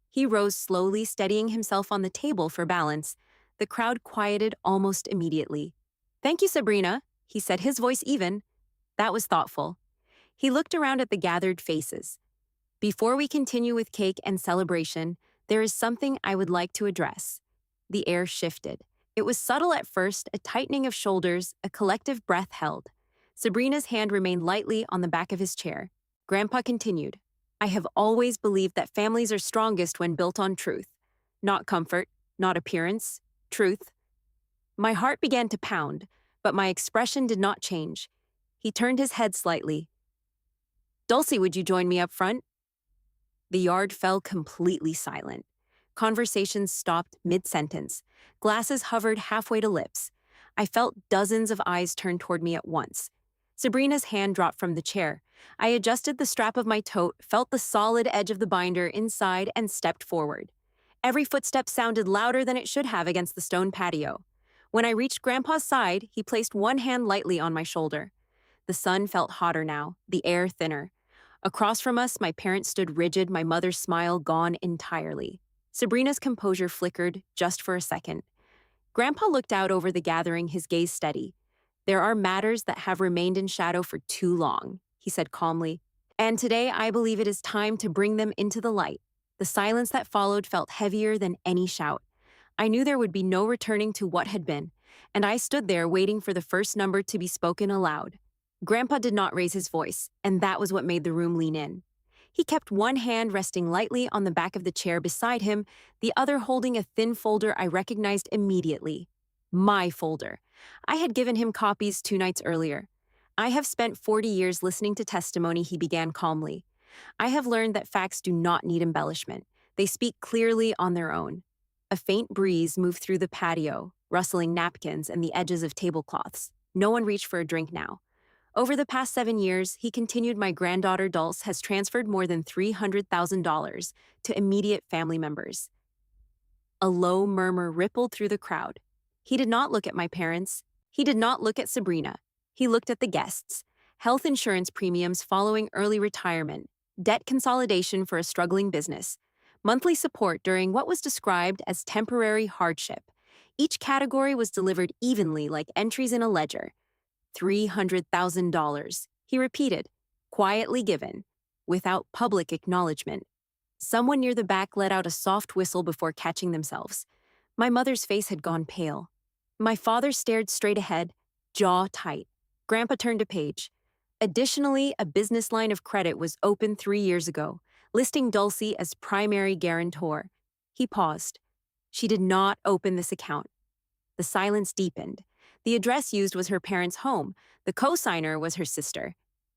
He rose slowly, steadying himself on the table for balance. The crowd quieted almost immediately. "Thank you, Sabrina," he said, his voice even. "That was thoughtful." He looked around at the gathered faces. "Before we continue with cake and celebration, there is something I would like to address." The air shifted. It was subtle at first, a tightening of shoulders, a collective breath held. Sabrina's hand remained lightly on the back of his chair. Grandpa continued, I have always believed that families are strongest when built on truth. Not comfort, not appearance, truth. My heart began to pound, but my expression did not change. He turned his head slightly. Dulcie, would you join me up front? The yard fell completely silent. Conversations stopped mid-sentence. Glasses hovered halfway to lips. I felt dozens of eyes turn toward me at once. Sabrina's hand dropped from the chair. I adjusted the strap of my tote, felt the solid edge of the binder inside, and stepped forward. Every footstep sounded louder than it should have against the stone patio. When I reached Grandpa's side, he placed one hand lightly on my shoulder. The sun felt hotter now, the air thinner. Across from us, my parents stood rigid, my mother's smile gone entirely. Sabrina's composure flickered just for a second. Grandpa looked out over the gathering, his gaze steady. There are matters that have remained in shadow for too long, he said calmly. And today I believe it is time to bring them into the light. The silence that followed felt heavier than any shout. I knew there would be no returning to what had been, and I stood there waiting for the first number to be spoken aloud. Grandpa did not raise his voice, and that was what made the room lean in. He kept one hand resting lightly on the back of the chair beside him, the other holding a thin folder I recognized immediately. My folder. I had given him copies 2 nights earlier. I have spent 40 years listening to testimony, he began calmly. I have learned that facts do not need embellishment. They speak clearly on their own. A faint breeze moved through the patio, rustling napkins and the edges of tablecloths. No one reached for a drink now. Over the past 7 years, he continued, my granddaughter Dulce has transferred more than $300,000 to immediate family members. A low murmur rippled through the crowd. He did not look at my parents. He did not look at Sabrina. He looked at the guests. Health insurance premiums following early retirement, debt consolidation for a struggling business, monthly support during what was described as temporary hardship. Each category was delivered evenly like entries in a ledger. $300,000, he repeated, quietly given, without public acknowledgement. Someone near the back let out a soft whistle before catching themselves. My mother's face had gone pale. My father stared straight ahead, jaw tight. Grandpa turned a page. Additionally, a business line of credit was opened 3 years ago, listing Dulcie as primary guarantor. He paused. She did not open this account. The silence deepened. The address used was her parents' home. The co-signer was her sister.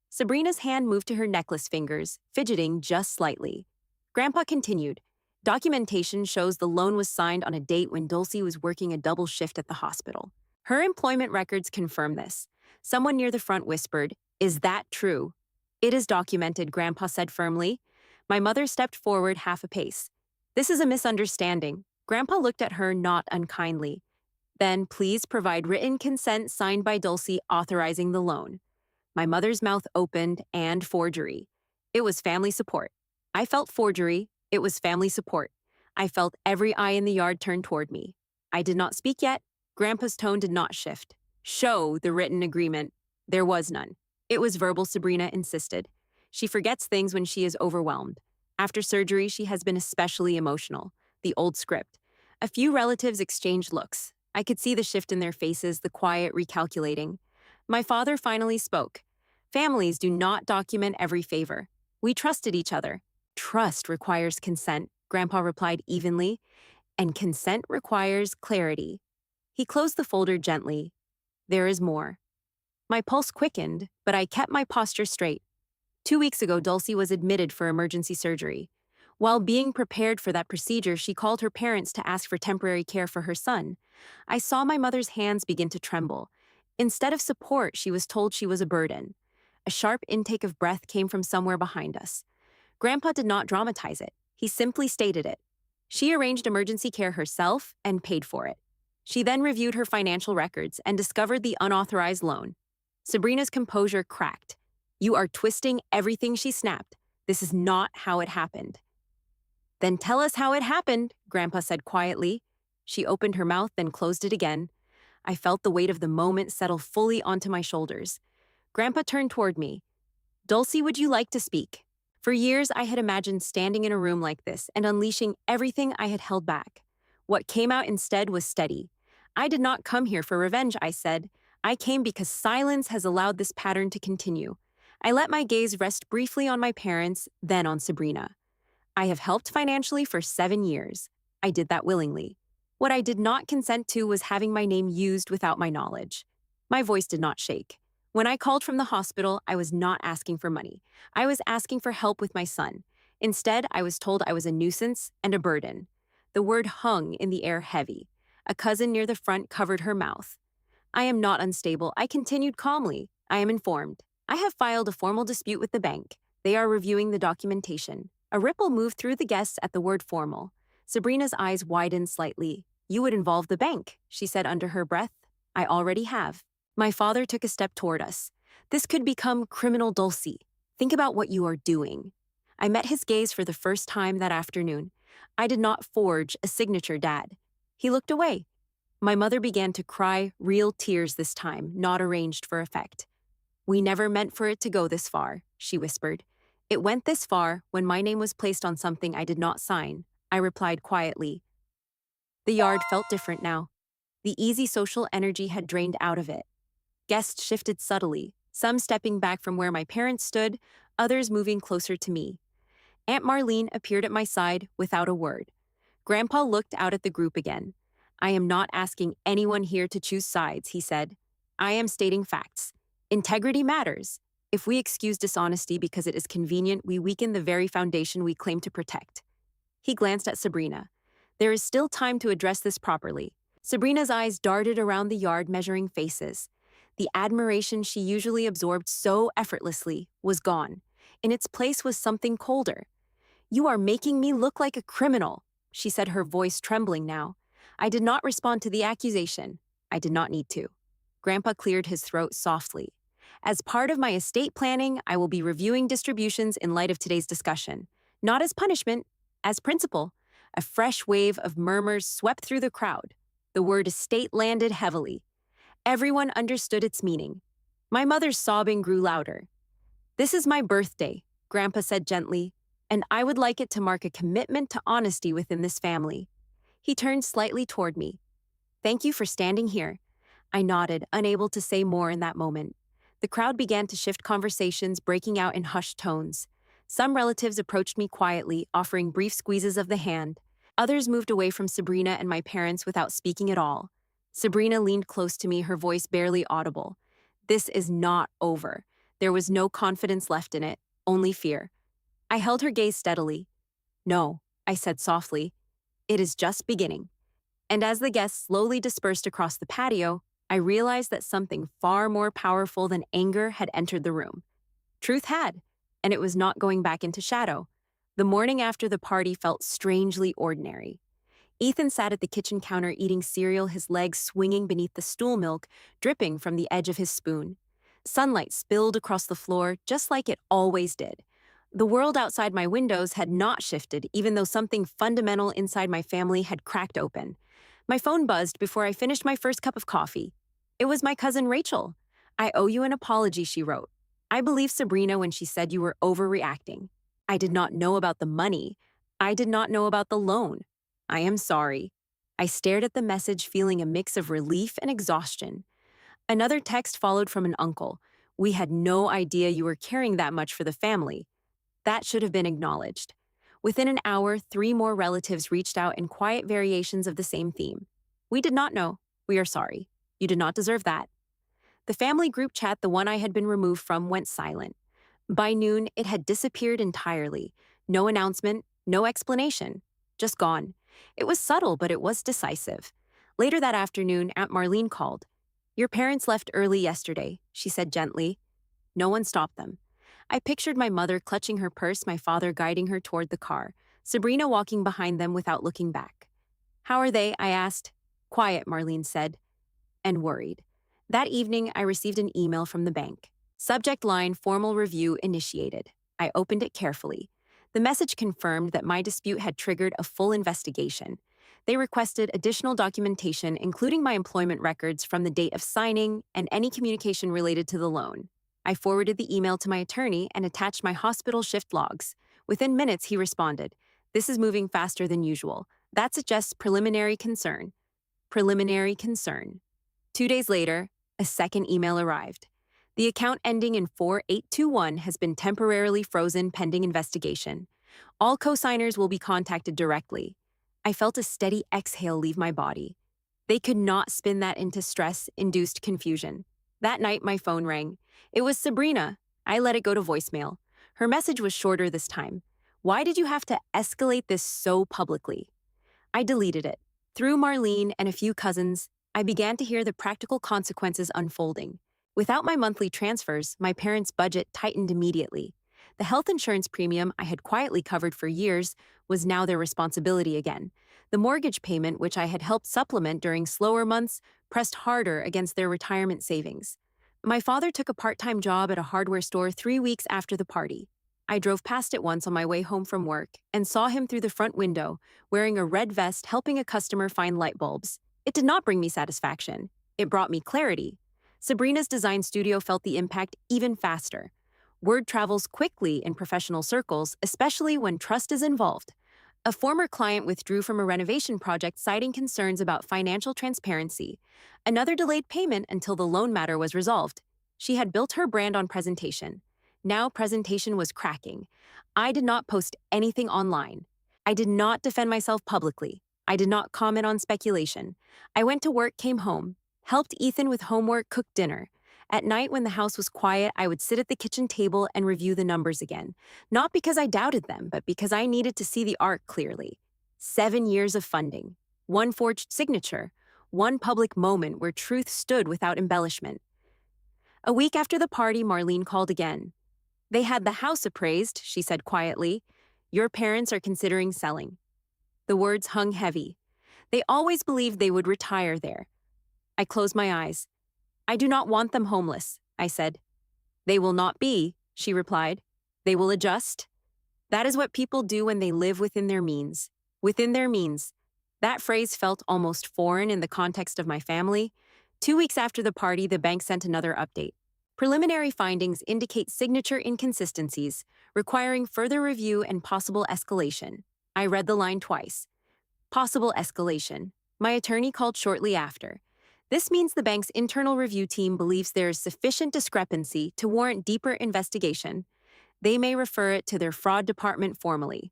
Sabrina's hand moved to her necklace fingers, fidgeting just slightly. Grandpa continued. Documentation shows the loan was signed on a date when Dulcie was working a double shift at the hospital. Her employment records confirm this. Someone near the front whispered, "Is that true?" "It is documented," Grandpa said firmly. My mother stepped forward half a pace. "This is a misunderstanding." Grandpa looked at her not unkindly. "Then please provide written consent signed by Dulcie authorizing the loan." My mother's mouth opened, and forgery. It was family support. I felt forgery. It was family support. I felt every eye in the yard turn toward me. I did not speak yet. Grandpa's tone did not shift. "Show the written agreement." There was none. It was verbal, Sabrina insisted. She forgets things when she is overwhelmed. After surgery, she has been especially emotional. The old script. A few relatives exchanged looks. I could see the shift in their faces, the quiet recalculating. My father finally spoke. "Families do not document every favor. We trusted each other." "Trust requires consent," Grandpa replied evenly, "and consent requires clarity." He closed the folder gently. "There is more." My pulse quickened, but I kept my posture straight. 2 weeks ago, Dulcie was admitted for emergency surgery. While being prepared for that procedure, she called her parents to ask for temporary care for her son. I saw my mother's hands begin to tremble. Instead of support, she was told she was a burden. A sharp intake of breath came from somewhere behind us. Grandpa did not dramatize it. He simply stated it. She arranged emergency care herself and paid for it. She then reviewed her financial records and discovered the unauthorized loan. Sabrina's composure cracked. "You are twisting everything," she snapped. "This is not how it happened." "Then tell us how it happened," Grandpa said quietly. She opened her mouth, then closed it again. I felt the weight of the moment settle fully onto my shoulders. Grandpa turned toward me. "Dulcie, would you like to speak?" For years, I had imagined standing in a room like this and unleashing everything I had held back. What came out instead was steady. "I did not come here for revenge," I said. "I came because silence has allowed this pattern to continue. I let my gaze rest briefly on my parents, then on Sabrina. I have helped financially for 7 years. I did that willingly. What I did not consent to was having my name used without my knowledge. My voice did not shake. When I called from the hospital, I was not asking for money. I was asking for help with my son. Instead, I was told I was a nuisance and a burden. The word hung in the air heavy. A cousin near the front covered her mouth. I am not unstable. I continued calmly. I am informed. I have filed a formal dispute with the bank. They are reviewing the documentation. A ripple moved through the guests at the word formal. Sabrina's eyes widened slightly. You would involve the bank, she said under her breath. I already have. My father took a step toward us. This could become criminal dulcie. Think about what you are doing. I met his gaze for the first time that afternoon. I did not forge a signature, Dad. He looked away. My mother began to cry, real tears this time, not arranged for effect. We never meant for it to go this far, she whispered. It went this far when my name was placed on something I did not sign, I replied quietly. The yard felt different now. The easy social energy had drained out of it. Guests shifted subtly, some stepping back from where my parents stood, others moving closer to me. Aunt Marlene appeared at my side without a word. Grandpa looked out at the group again. I am not asking anyone here to choose sides, he said. I am stating facts. Integrity matters. If we excuse dishonesty because it is convenient, we weaken the very foundation we claim to protect. He glanced at Sabrina. There is still time to address this properly. Sabrina's eyes darted around the yard, measuring faces. The admiration she usually absorbed so effortlessly was gone. In its place was something colder. You are making me look like a criminal, she said, her voice trembling now. I did not respond to the accusation. I did not need to. Grandpa cleared his throat softly. As part of my estate planning, I will be reviewing distributions in light of today's discussion. Not as punishment, as principle. A fresh wave of murmurs swept through the crowd. The word estate landed heavily. Everyone understood its meaning. My mother's sobbing grew louder. This is my birthday, Grandpa said gently, and I would like it to mark a commitment to honesty within this family. He turned slightly toward me. Thank you for standing here. I nodded, unable to say more in that moment. The crowd began to shift conversations, breaking out in hushed tones. Some relatives approached me quietly, offering brief squeezes of the hand. Others moved away from Sabrina and my parents without speaking at all. Sabrina leaned close to me, her voice barely audible. This is not over. There was no confidence left in it, only fear. I held her gaze steadily. No, I said softly. It is just beginning. And as the guests slowly dispersed across the patio, I realized that something far more powerful than anger had entered the room. Truth had, and it was not going back into shadow. The morning after the party felt strangely ordinary. Ethan sat at the kitchen counter eating cereal, his legs swinging beneath the stool milk, dripping from the edge of his spoon. Sunlight spilled across the floor, just like it always did. The world outside my windows had not shifted, even though something fundamental inside my family had cracked open. My phone buzzed before I finished my first cup of coffee. It was my cousin Rachel. I owe you an apology, she wrote. I believed Sabrina when she said you were overreacting. I did not know about the money. I did not know about the loan. I am sorry. I stared at the message, feeling a mix of relief and exhaustion. Another text followed from an uncle. We had no idea you were caring that much for the family. That should have been acknowledged. Within an hour, 3 more relatives reached out in quiet variations of the same theme. We did not know. We are sorry. You did not deserve that. The family group chat, the one I had been removed from, went silent. By noon, it had disappeared entirely. No announcement, no explanation. Just gone. It was subtle, but it was decisive. Later that afternoon, Aunt Marlene called. Your parents left early yesterday, she said gently. No one stopped them. I pictured my mother clutching her purse, my father guiding her toward the car, Sabrina walking behind them without looking back. How are they? I asked. Quiet, Marlene said, and worried. That evening, I received an email from the bank. Subject line, formal review initiated. I opened it carefully. The message confirmed that my dispute had triggered a full investigation. They requested additional documentation, including my employment records from the date of signing and any communication related to the loan. I forwarded the email to my attorney and attached my hospital shift logs. Within minutes, he responded, "This is moving faster than usual. That suggests preliminary concern." Preliminary concern. 2 days later, a second email arrived. The account ending in 4821 has been temporarily frozen pending investigation. All co-signers will be contacted directly. I felt a steady exhale leave my body. They could not spin that into stress-induced confusion. That night, my phone rang. It was Sabrina. I let it go to voicemail. Her message was shorter this time. Why did you have to escalate this so publicly? I deleted it. Through Marlene and a few cousins, I began to hear the practical consequences unfolding. Without my monthly transfers, my parents' budget tightened immediately. The health insurance premium I had quietly covered for years was now their responsibility again. The mortgage payment, which I had helped supplement during slower months, pressed harder against their retirement savings. My father took a part-time job at a hardware store 3 weeks after the party. I drove past it once on my way home from work and saw him through the front window, wearing a red vest helping a customer find light bulbs. It did not bring me satisfaction. It brought me clarity. Sabrina's design studio felt the impact even faster. Word travels quickly in professional circles, especially when trust is involved. A former client withdrew from a renovation project citing concerns about financial transparency. Another delayed payment until the loan matter was resolved. She had built her brand on presentation. Now presentation was cracking. I did not post anything online. I did not defend myself publicly. I did not comment on speculation. I went to work, came home, helped Ethan with homework, cooked dinner. At night, when the house was quiet, I would sit at the kitchen table and review the numbers again. Not because I doubted them, but because I needed to see the art clearly. 7 years of funding, one forged signature, one public moment where truth stood without embellishment. A week after the party, Marlene called again. They had the house appraised, she said quietly. Your parents are considering selling. The words hung heavy. They always believed they would retire there. I closed my eyes. I do not want them homeless, I said. They will not be, she replied. They will adjust. That is what people do when they live within their means. Within their means. That phrase felt almost foreign in the context of my family. 2 weeks after the party, the bank sent another update. Preliminary findings indicate signature inconsistencies, requiring further review and possible escalation. I read the line twice. Possible escalation. My attorney called shortly after. This means the bank's internal review team believes there is sufficient discrepancy to warrant deeper investigation. They may refer it to their fraud department formally.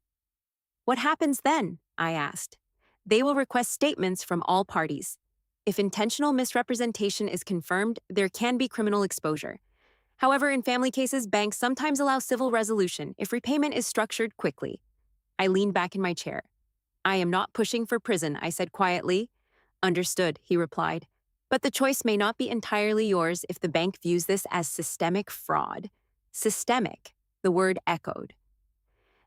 What happens then? I asked. They will request statements from all parties. If intentional misrepresentation is confirmed, there can be criminal exposure. However, in family cases, banks sometimes allow civil resolution if repayment is structured quickly. I leaned back in my chair. I am not pushing for prison, I said quietly. Understood, he replied. But the choice may not be entirely yours if the bank views this as systemic fraud. Systemic, the word echoed.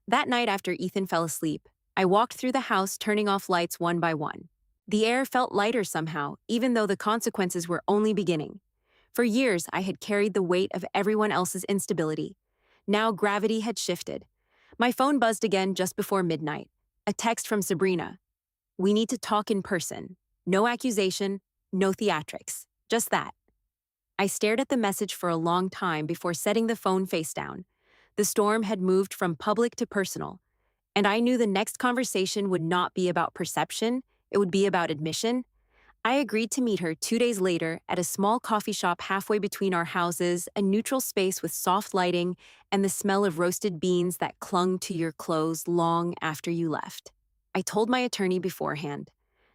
That night after Ethan fell asleep, I walked through the house turning off lights one by one. The air felt lighter somehow, even though the consequences were only beginning. For years, I had carried the weight of everyone else's instability. Now gravity had shifted. My phone buzzed again just before midnight. A text from Sabrina. We need to talk in person. No accusation, no theatrics. Just that. I stared at the message for a long time before setting the phone face down. The storm had moved from public to personal, and I knew the next conversation would not be about perception, it would be about admission. I agreed to meet her 2 days later at a small coffee shop halfway between our houses, a neutral space with soft lighting and the smell of roasted beans that clung to your clothes long after you left. I told my attorney beforehand,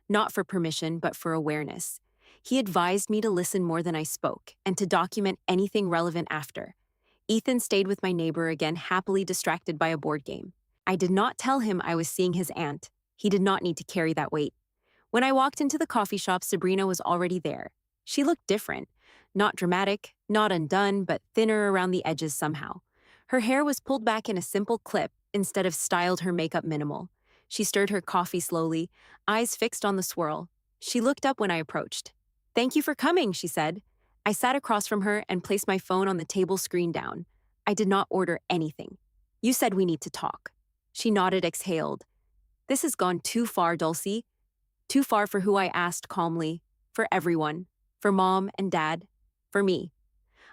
not for permission, but for awareness. He advised me to listen more than I spoke and to document anything relevant after. Ethan stayed with my neighbor again, happily distracted by a board game. I did not tell him I was seeing his aunt. He did not need to carry that weight. When I walked into the coffee shop, Sabrina was already there. She looked different. Not dramatic, not undone, but thinner around the edges somehow. Her hair was pulled back in a simple clip instead of styled her makeup minimal. She stirred her coffee slowly, eyes fixed on the swirl. She looked up when I approached. Thank you for coming, she said. I sat across from her and placed my phone on the table screen down. I did not order anything. You said we need to talk. She nodded, exhaled. This has gone too far, Dulcie. Too far for who I asked calmly. For everyone. For Mom and Dad. For me.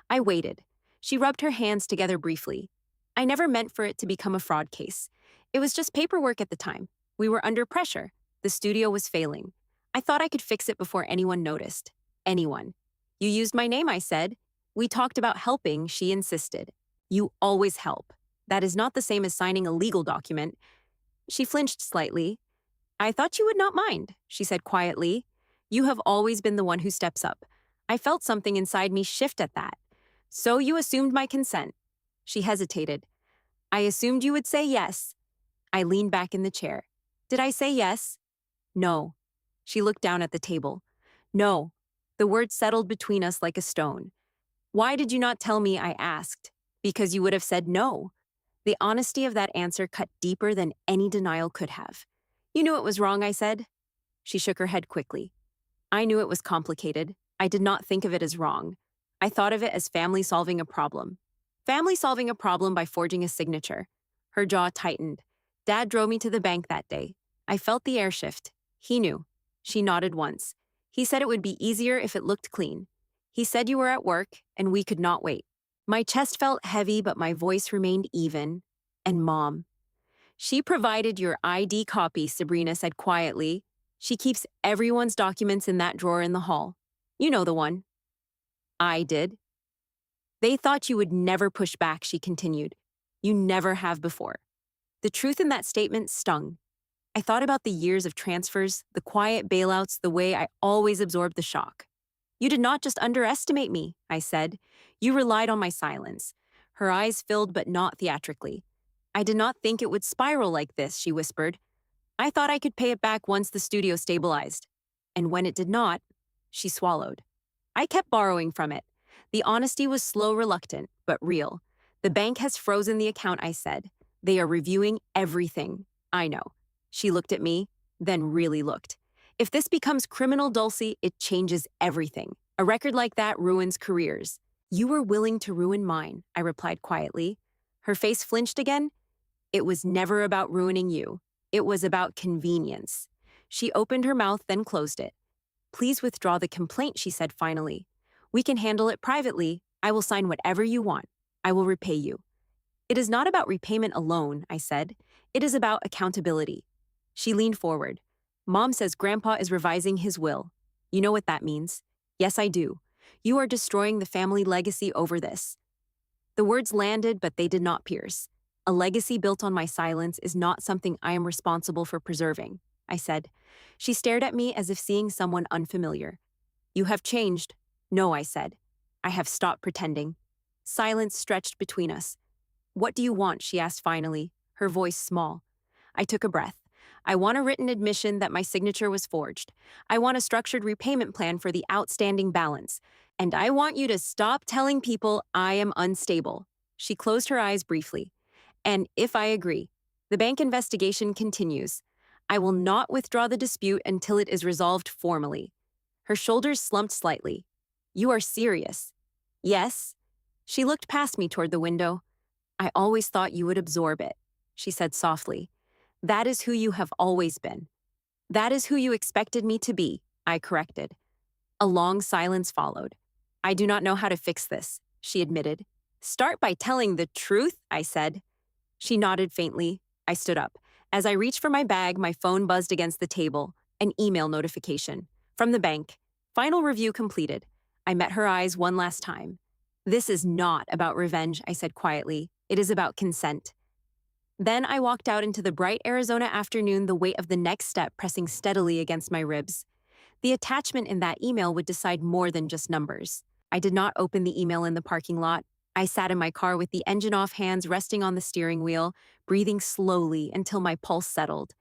I waited. She rubbed her hands together briefly. I never meant for it to become a fraud case. It was just paperwork at the time. We were under pressure. The studio was failing. I thought I could fix it before anyone noticed. Anyone. You used my name, I said. We talked about helping, she insisted. You always help. That is not the same as signing a legal document. She flinched slightly. I thought you would not mind, she said quietly. You have always been the one who steps up. I felt something inside me shift at that. So you assumed my consent. She hesitated. I assumed you would say yes. I leaned back in the chair. Did I say yes? No. She looked down at the table. No. The word settled between us like a stone. Why did you not tell me? I asked. Because you would have said no. The honesty of that answer cut deeper than any denial could have. You knew it was wrong, I said. She shook her head quickly. I knew it was complicated. I did not think of it as wrong. I thought of it as family solving a problem. Family solving a problem by forging a signature. Her jaw tightened. Dad drove me to the bank that day. I felt the air shift. He knew. She nodded once. He said it would be easier if it looked clean. He said you were at work, and we could not wait. My chest felt heavy, but my voice remained even. And Mom. She provided your ID copy, Sabrina said quietly. She keeps everyone's documents in that drawer in the hall. You know the one. I did. They thought you would never push back, she continued. You never have before. The truth in that statement stung. I thought about the years of transfers, the quiet bailouts, the way I always absorbed the shock. You did not just underestimate me, I said. You relied on my silence. Her eyes filled, but not theatrically. I did not think it would spiral like this, she whispered. I thought I could pay it back once the studio stabilized. And when it did not, she swallowed. I kept borrowing from it. The honesty was slow, reluctant, but real. The bank has frozen the account, I said. They are reviewing everything. I know. She looked at me, then really looked. If this becomes criminal, Dulcie, it changes everything. A record like that ruins careers. You were willing to ruin mine, I replied quietly. Her face flinched again. It was never about ruining you. It was about convenience. She opened her mouth, then closed it. Please withdraw the complaint, she said finally. We can handle it privately. I will sign whatever you want. I will repay you. It is not about repayment alone, I said. It is about accountability. She leaned forward. Mom says Grandpa is revising his will. You know what that means? Yes, I do. You are destroying the family legacy over this. The words landed, but they did not pierce. A legacy built on my silence is not something I am responsible for preserving, I said. She stared at me as if seeing someone unfamiliar. You have changed. No, I said. I have stopped pretending. Silence stretched between us. What do you want? She asked finally, her voice small. I took a breath. I want a written admission that my signature was forged. I want a structured repayment plan for the outstanding balance. And I want you to stop telling people I am unstable. She closed her eyes briefly. And if I agree, the bank investigation continues. I will not withdraw the dispute until it is resolved formally. Her shoulders slumped slightly. You are serious? Yes. She looked past me toward the window. I always thought you would absorb it, she said softly. That is who you have always been. That is who you expected me to be, I corrected. A long silence followed. I do not know how to fix this, she admitted. Start by telling the truth, I said. She nodded faintly. I stood up. As I reached for my bag, my phone buzzed against the table. An email notification. From the bank. Final review completed. I met her eyes one last time. This is not about revenge, I said quietly. It is about consent. Then I walked out into the bright Arizona afternoon, the weight of the next step pressing steadily against my ribs. The attachment in that email would decide more than just numbers. I did not open the email in the parking lot. I sat in my car with the engine off, hands resting on the steering wheel, breathing slowly until my pulse settled.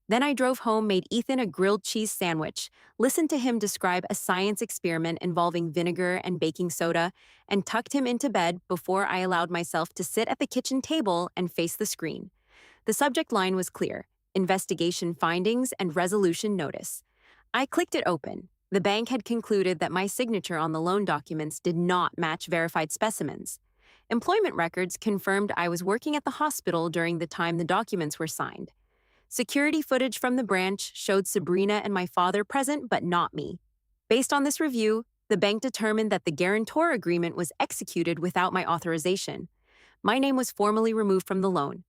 Then I drove home, made Ethan a grilled cheese sandwich, listened to him describe a science experiment involving vinegar and baking soda, and tucked him into bed before I allowed myself to sit at the kitchen table and face the screen. The subject line was clear: investigation findings and resolution notice. I clicked it open. The bank had concluded that my signature on the loan documents did not match verified specimens. Employment records confirmed I was working at the hospital during the time the documents were signed. Security footage from the branch showed Sabrina and my father present, but not me. Based on this review, the bank determined that the guarantor agreement was executed without my authorization. My name was formally removed from the loan.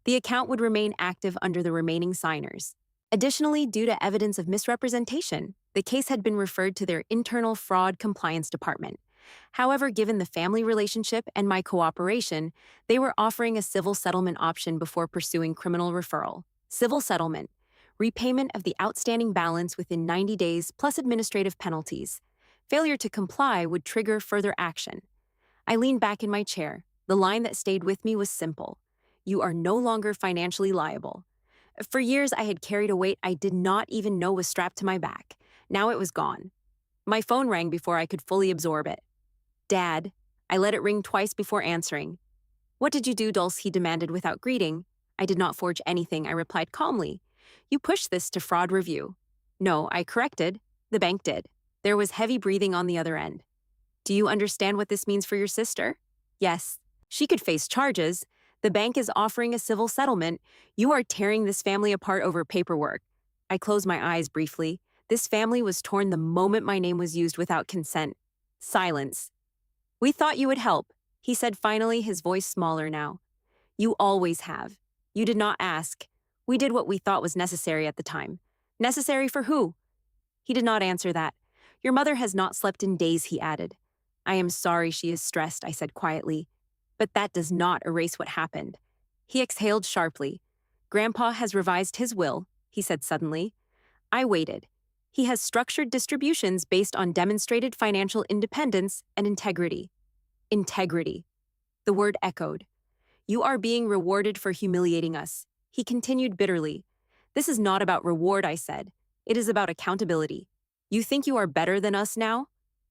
The account would remain active under the remaining signers. Additionally, due to evidence of misrepresentation, the case had been referred to their internal fraud compliance department. However, given the family relationship and my cooperation, they were offering a civil settlement option before pursuing criminal referral. Civil settlement: repayment of the outstanding balance within 90 days plus administrative penalties. Failure to comply would trigger further action. I leaned back in my chair. The line that stayed with me was simple: you are no longer financially liable. For years, I had carried a weight I did not even know was strapped to my back. Now it was gone. My phone rang before I could fully absorb it. Dad. I let it ring twice before answering. What did you do, Dulce? He demanded without greeting. I did not forge anything, I replied calmly. You pushed this to fraud review. No, I corrected. The bank did. There was heavy breathing on the other end. Do you understand what this means for your sister? Yes. She could face charges. The bank is offering a civil settlement. You are tearing this family apart over paperwork. I closed my eyes briefly. This family was torn the moment my name was used without consent. Silence. We thought you would help, he said finally, his voice smaller now. You always have. You did not ask. We did what we thought was necessary at the time. Necessary for who? He did not answer that. Your mother has not slept in days, he added. I am sorry she is stressed, I said quietly. But that does not erase what happened. He exhaled sharply. Grandpa has revised his will, he said suddenly. I waited. He has structured distributions based on demonstrated financial independence and integrity. Integrity. The word echoed. You are being rewarded for humiliating us, he continued bitterly. This is not about reward, I said. It is about accountability. You think you are better than us now?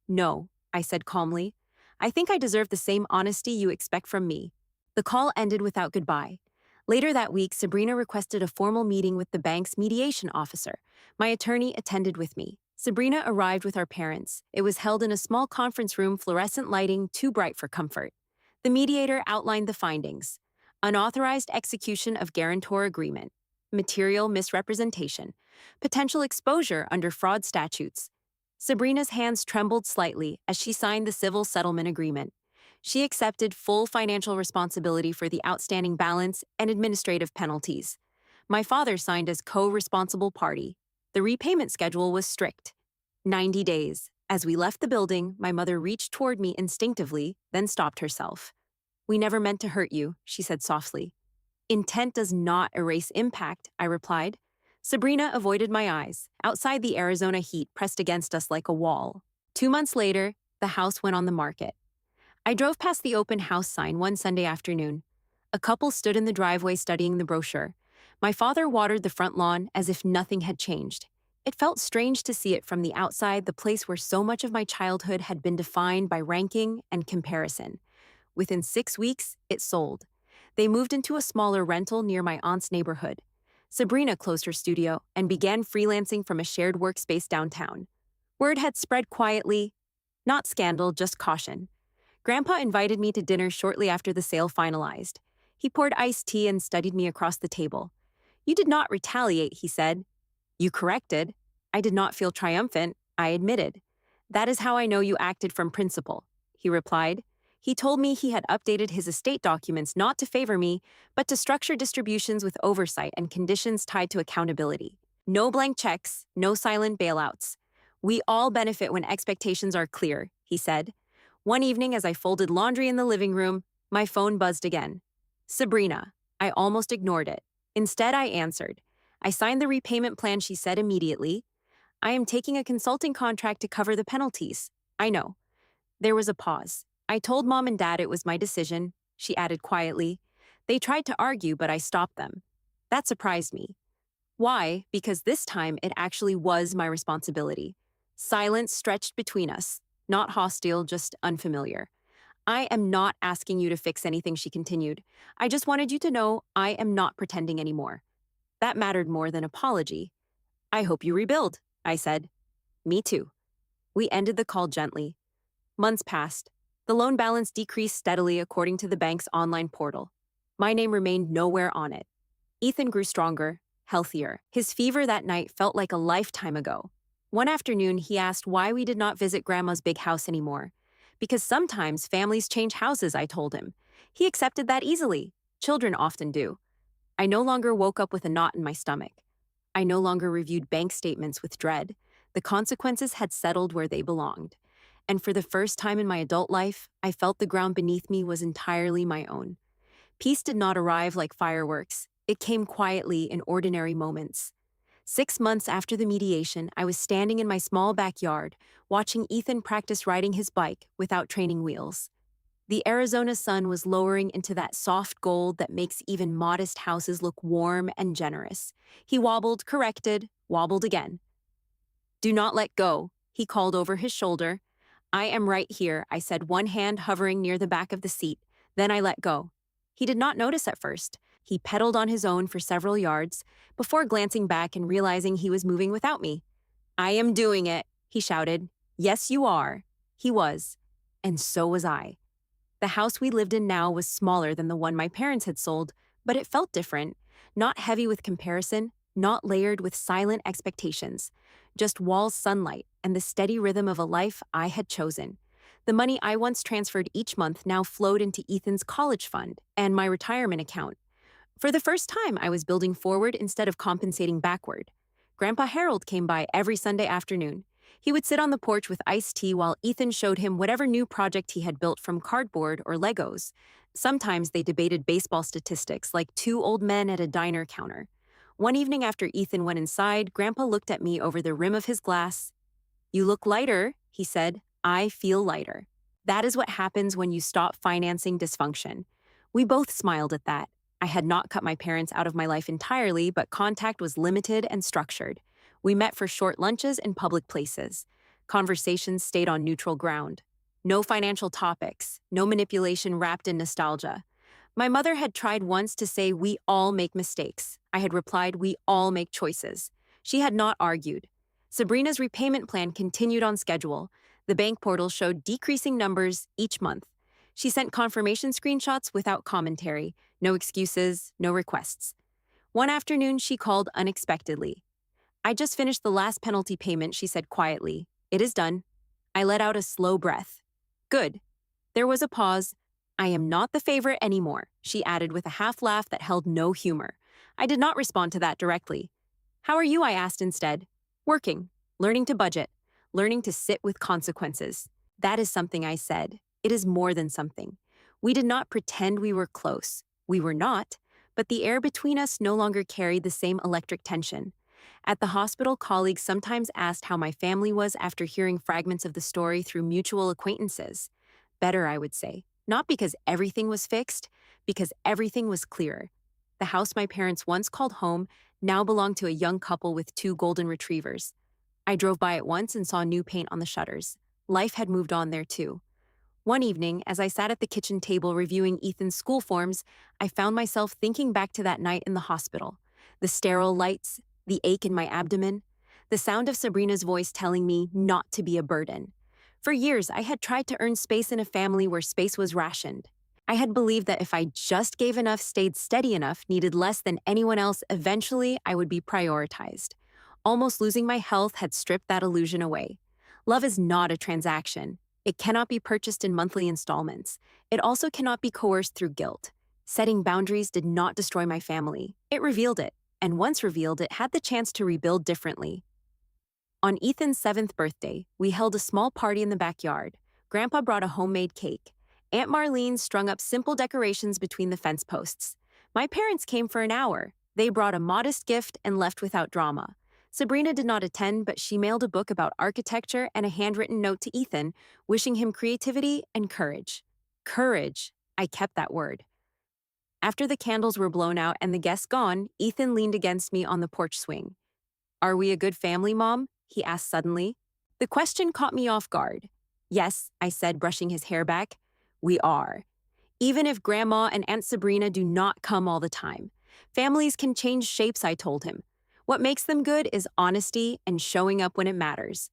No, I said calmly. I think I deserve the same honesty you expect from me. The call ended without goodbye. Later that week, Sabrina requested a formal meeting with the bank's mediation officer. My attorney attended with me. Sabrina arrived with our parents. It was held in a small conference room, fluorescent lighting too bright for comfort. The mediator outlined the findings. Unauthorized execution of guarantor agreement. Material misrepresentation. Potential exposure under fraud statutes. Sabrina's hands trembled slightly as she signed the civil settlement agreement. She accepted full financial responsibility for the outstanding balance and administrative penalties. My father signed as co-responsible party. The repayment schedule was strict. 90 days. As we left the building, my mother reached toward me instinctively, then stopped herself. We never meant to hurt you, she said softly. Intent does not erase impact, I replied. Sabrina avoided my eyes. Outside, the Arizona heat pressed against us like a wall. 2 months later, the house went on the market. I drove past the open house sign one Sunday afternoon. A couple stood in the driveway studying the brochure. My father watered the front lawn as if nothing had changed. It felt strange to see it from the outside, the place where so much of my childhood had been defined by ranking and comparison. Within 6 weeks, it sold. They moved into a smaller rental near my aunt's neighborhood. Sabrina closed her studio and began freelancing from a shared workspace downtown. Word had spread quietly. Not scandal, just caution. Grandpa invited me to dinner shortly after the sale finalized. He poured iced tea and studied me across the table. You did not retaliate, he said. You corrected. I did not feel triumphant, I admitted. That is how I know you acted from principle, he replied. He told me he had updated his estate documents not to favor me, but to structure distributions with oversight and conditions tied to accountability. No blank checks, no silent bailouts. We all benefit when expectations are clear, he said. One evening, as I folded laundry in the living room, my phone buzzed again. Sabrina. I almost ignored it. Instead, I answered. I signed the repayment plan, she said immediately. I am taking a consulting contract to cover the penalties. I know. There was a pause. I told Mom and Dad it was my decision, she added quietly. They tried to argue, but I stopped them. That surprised me. Why? Because this time it actually was my responsibility. Silence stretched between us. Not hostile, just unfamiliar. I am not asking you to fix anything, she continued. I just wanted you to know I am not pretending anymore. That mattered more than apology. I hope you rebuild, I said. Me too. We ended the call gently. Months passed. The loan balance decreased steadily according to the bank's online portal. My name remained nowhere on it. Ethan grew stronger, healthier. His fever that night felt like a lifetime ago. One afternoon, he asked why we did not visit Grandma's big house anymore. Because sometimes families change houses, I told him. He accepted that easily. Children often do. I no longer woke up with a knot in my stomach. I no longer reviewed bank statements with dread. The consequences had settled where they belonged. And for the first time in my adult life, I felt the ground beneath me was entirely my own. Peace did not arrive like fireworks. It came quietly in ordinary moments. 6 months after the mediation, I was standing in my small backyard, watching Ethan practice riding his bike without training wheels. The Arizona sun was lowering into that soft gold that makes even modest houses look warm and generous. He wobbled, corrected, wobbled again. "Do not let go," he called over his shoulder. "I am right here," I said, one hand hovering near the back of the seat. Then I let go. He did not notice at first. He pedaled on his own for several yards, before glancing back and realizing he was moving without me. "I am doing it," he shouted. "Yes, you are." He was. And so was I. The house we lived in now was smaller than the one my parents had sold, but it felt different, not heavy with comparison, not layered with silent expectations, just walls, sunlight, and the steady rhythm of a life I had chosen. The money I once transferred each month now flowed into Ethan's college fund and my retirement account. For the first time, I was building forward instead of compensating backward. Grandpa Harold came by every Sunday afternoon. He would sit on the porch with iced tea while Ethan showed him whatever new project he had built from cardboard or Legos. Sometimes they debated baseball statistics like two old men at a diner counter. One evening after Ethan went inside, Grandpa looked at me over the rim of his glass. "You look lighter," he said. "I feel lighter." That is what happens when you stop financing dysfunction. We both smiled at that. I had not cut my parents out of my life entirely, but contact was limited and structured. We met for short lunches in public places. Conversations stayed on neutral ground. No financial topics, no manipulation wrapped in nostalgia. My mother had tried once to say we all make mistakes. I had replied we all make choices. She had not argued. Sabrina's repayment plan continued on schedule. The bank portal showed decreasing numbers each month. She sent confirmation screenshots without commentary, no excuses, no requests. One afternoon, she called unexpectedly. "I just finished the last penalty payment," she said quietly. "It is done." I let out a slow breath. "Good." There was a pause. "I am not the favorite anymore," she added with a half laugh that held no humor. I did not respond to that directly. "How are you?" I asked instead. "Working, learning to budget, learning to sit with consequences." That is something I said. It is more than something. We did not pretend we were close. We were not, but the air between us no longer carried the same electric tension. At the hospital, colleagues sometimes asked how my family was after hearing fragments of the story through mutual acquaintances. Better, I would say. Not because everything was fixed, because everything was clearer. The house my parents once called home now belonged to a young couple with two golden retrievers. I drove by it once and saw new paint on the shutters. Life had moved on there too. One evening, as I sat at the kitchen table reviewing Ethan's school forms, I found myself thinking back to that night in the hospital. The sterile lights, the ache in my abdomen, the sound of Sabrina's voice telling me not to be a burden. For years, I had tried to earn space in a family where space was rationed. I had believed that if I just gave enough, stayed steady enough, needed less than anyone else, eventually I would be prioritized. Almost losing my health had stripped that illusion away. Love is not a transaction. It cannot be purchased in monthly installments. It also cannot be coerced through guilt. Setting boundaries did not destroy my family. It revealed it, and once revealed, it had the chance to rebuild differently. On Ethan's 7th birthday, we held a small party in the backyard. Grandpa brought a homemade cake. Aunt Marlene strung up simple decorations between the fence posts. My parents came for an hour. They brought a modest gift and left without drama. Sabrina did not attend, but she mailed a book about architecture and a handwritten note to Ethan, wishing him creativity and courage. Courage. I kept that word. After the candles were blown out and the guests gone, Ethan leaned against me on the porch swing. "Are we a good family, Mom?" he asked suddenly. The question caught me off guard. "Yes," I said, brushing his hair back. "We are. Even if Grandma and Aunt Sabrina do not come all the time. Families can change shapes," I told him. "What makes them good is honesty and showing up when it matters."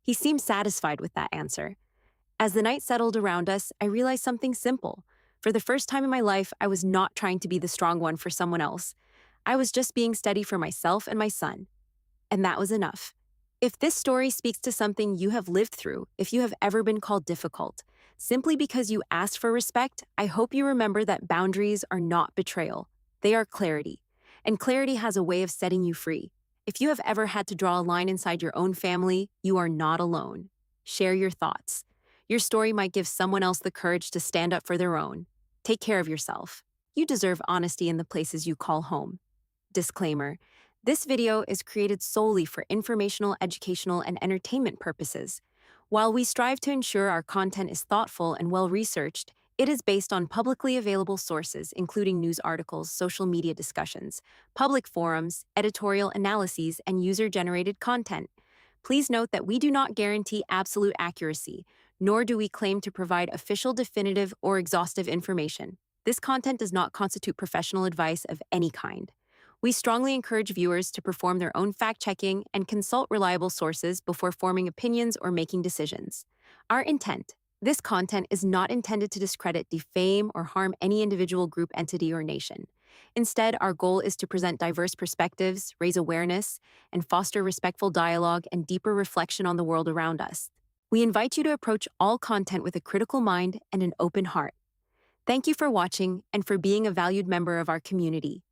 He seemed satisfied with that answer. As the night settled around us, I realized something simple. For the first time in my life, I was not trying to be the strong one for someone else. I was just being steady for myself and my son. And that was enough. If this story speaks to something you have lived through, if you have ever been called difficult, simply because you asked for respect, I hope you remember that boundaries are not betrayal. They are clarity. And clarity has a way of setting you free. If you have ever had to draw a line inside your own family, you are not alone. Share your thoughts. Your story might give someone else the courage to stand up for their own. Take care of yourself. You deserve honesty in the places you call home. Disclaimer: this video is created solely for informational, educational, and entertainment purposes. While we strive to ensure our content is thoughtful and well researched, it is based on publicly available sources, including news articles, social media discussions, public forums, editorial analyses, and user generated content. Please note that we do not guarantee absolute accuracy, nor do we claim to provide official, definitive, or exhaustive information. This content does not constitute professional advice of any kind. We strongly encourage viewers to perform their own fact checking and consult reliable sources before forming opinions or making decisions. Our intent: this content is not intended to discredit, defame, or harm any individual, group, entity, or nation. Instead, our goal is to present diverse perspectives, raise awareness, and foster respectful dialogue and deeper reflection on the world around us. We invite you to approach all content with a critical mind and an open heart. Thank you for watching and for being a valued member of our community.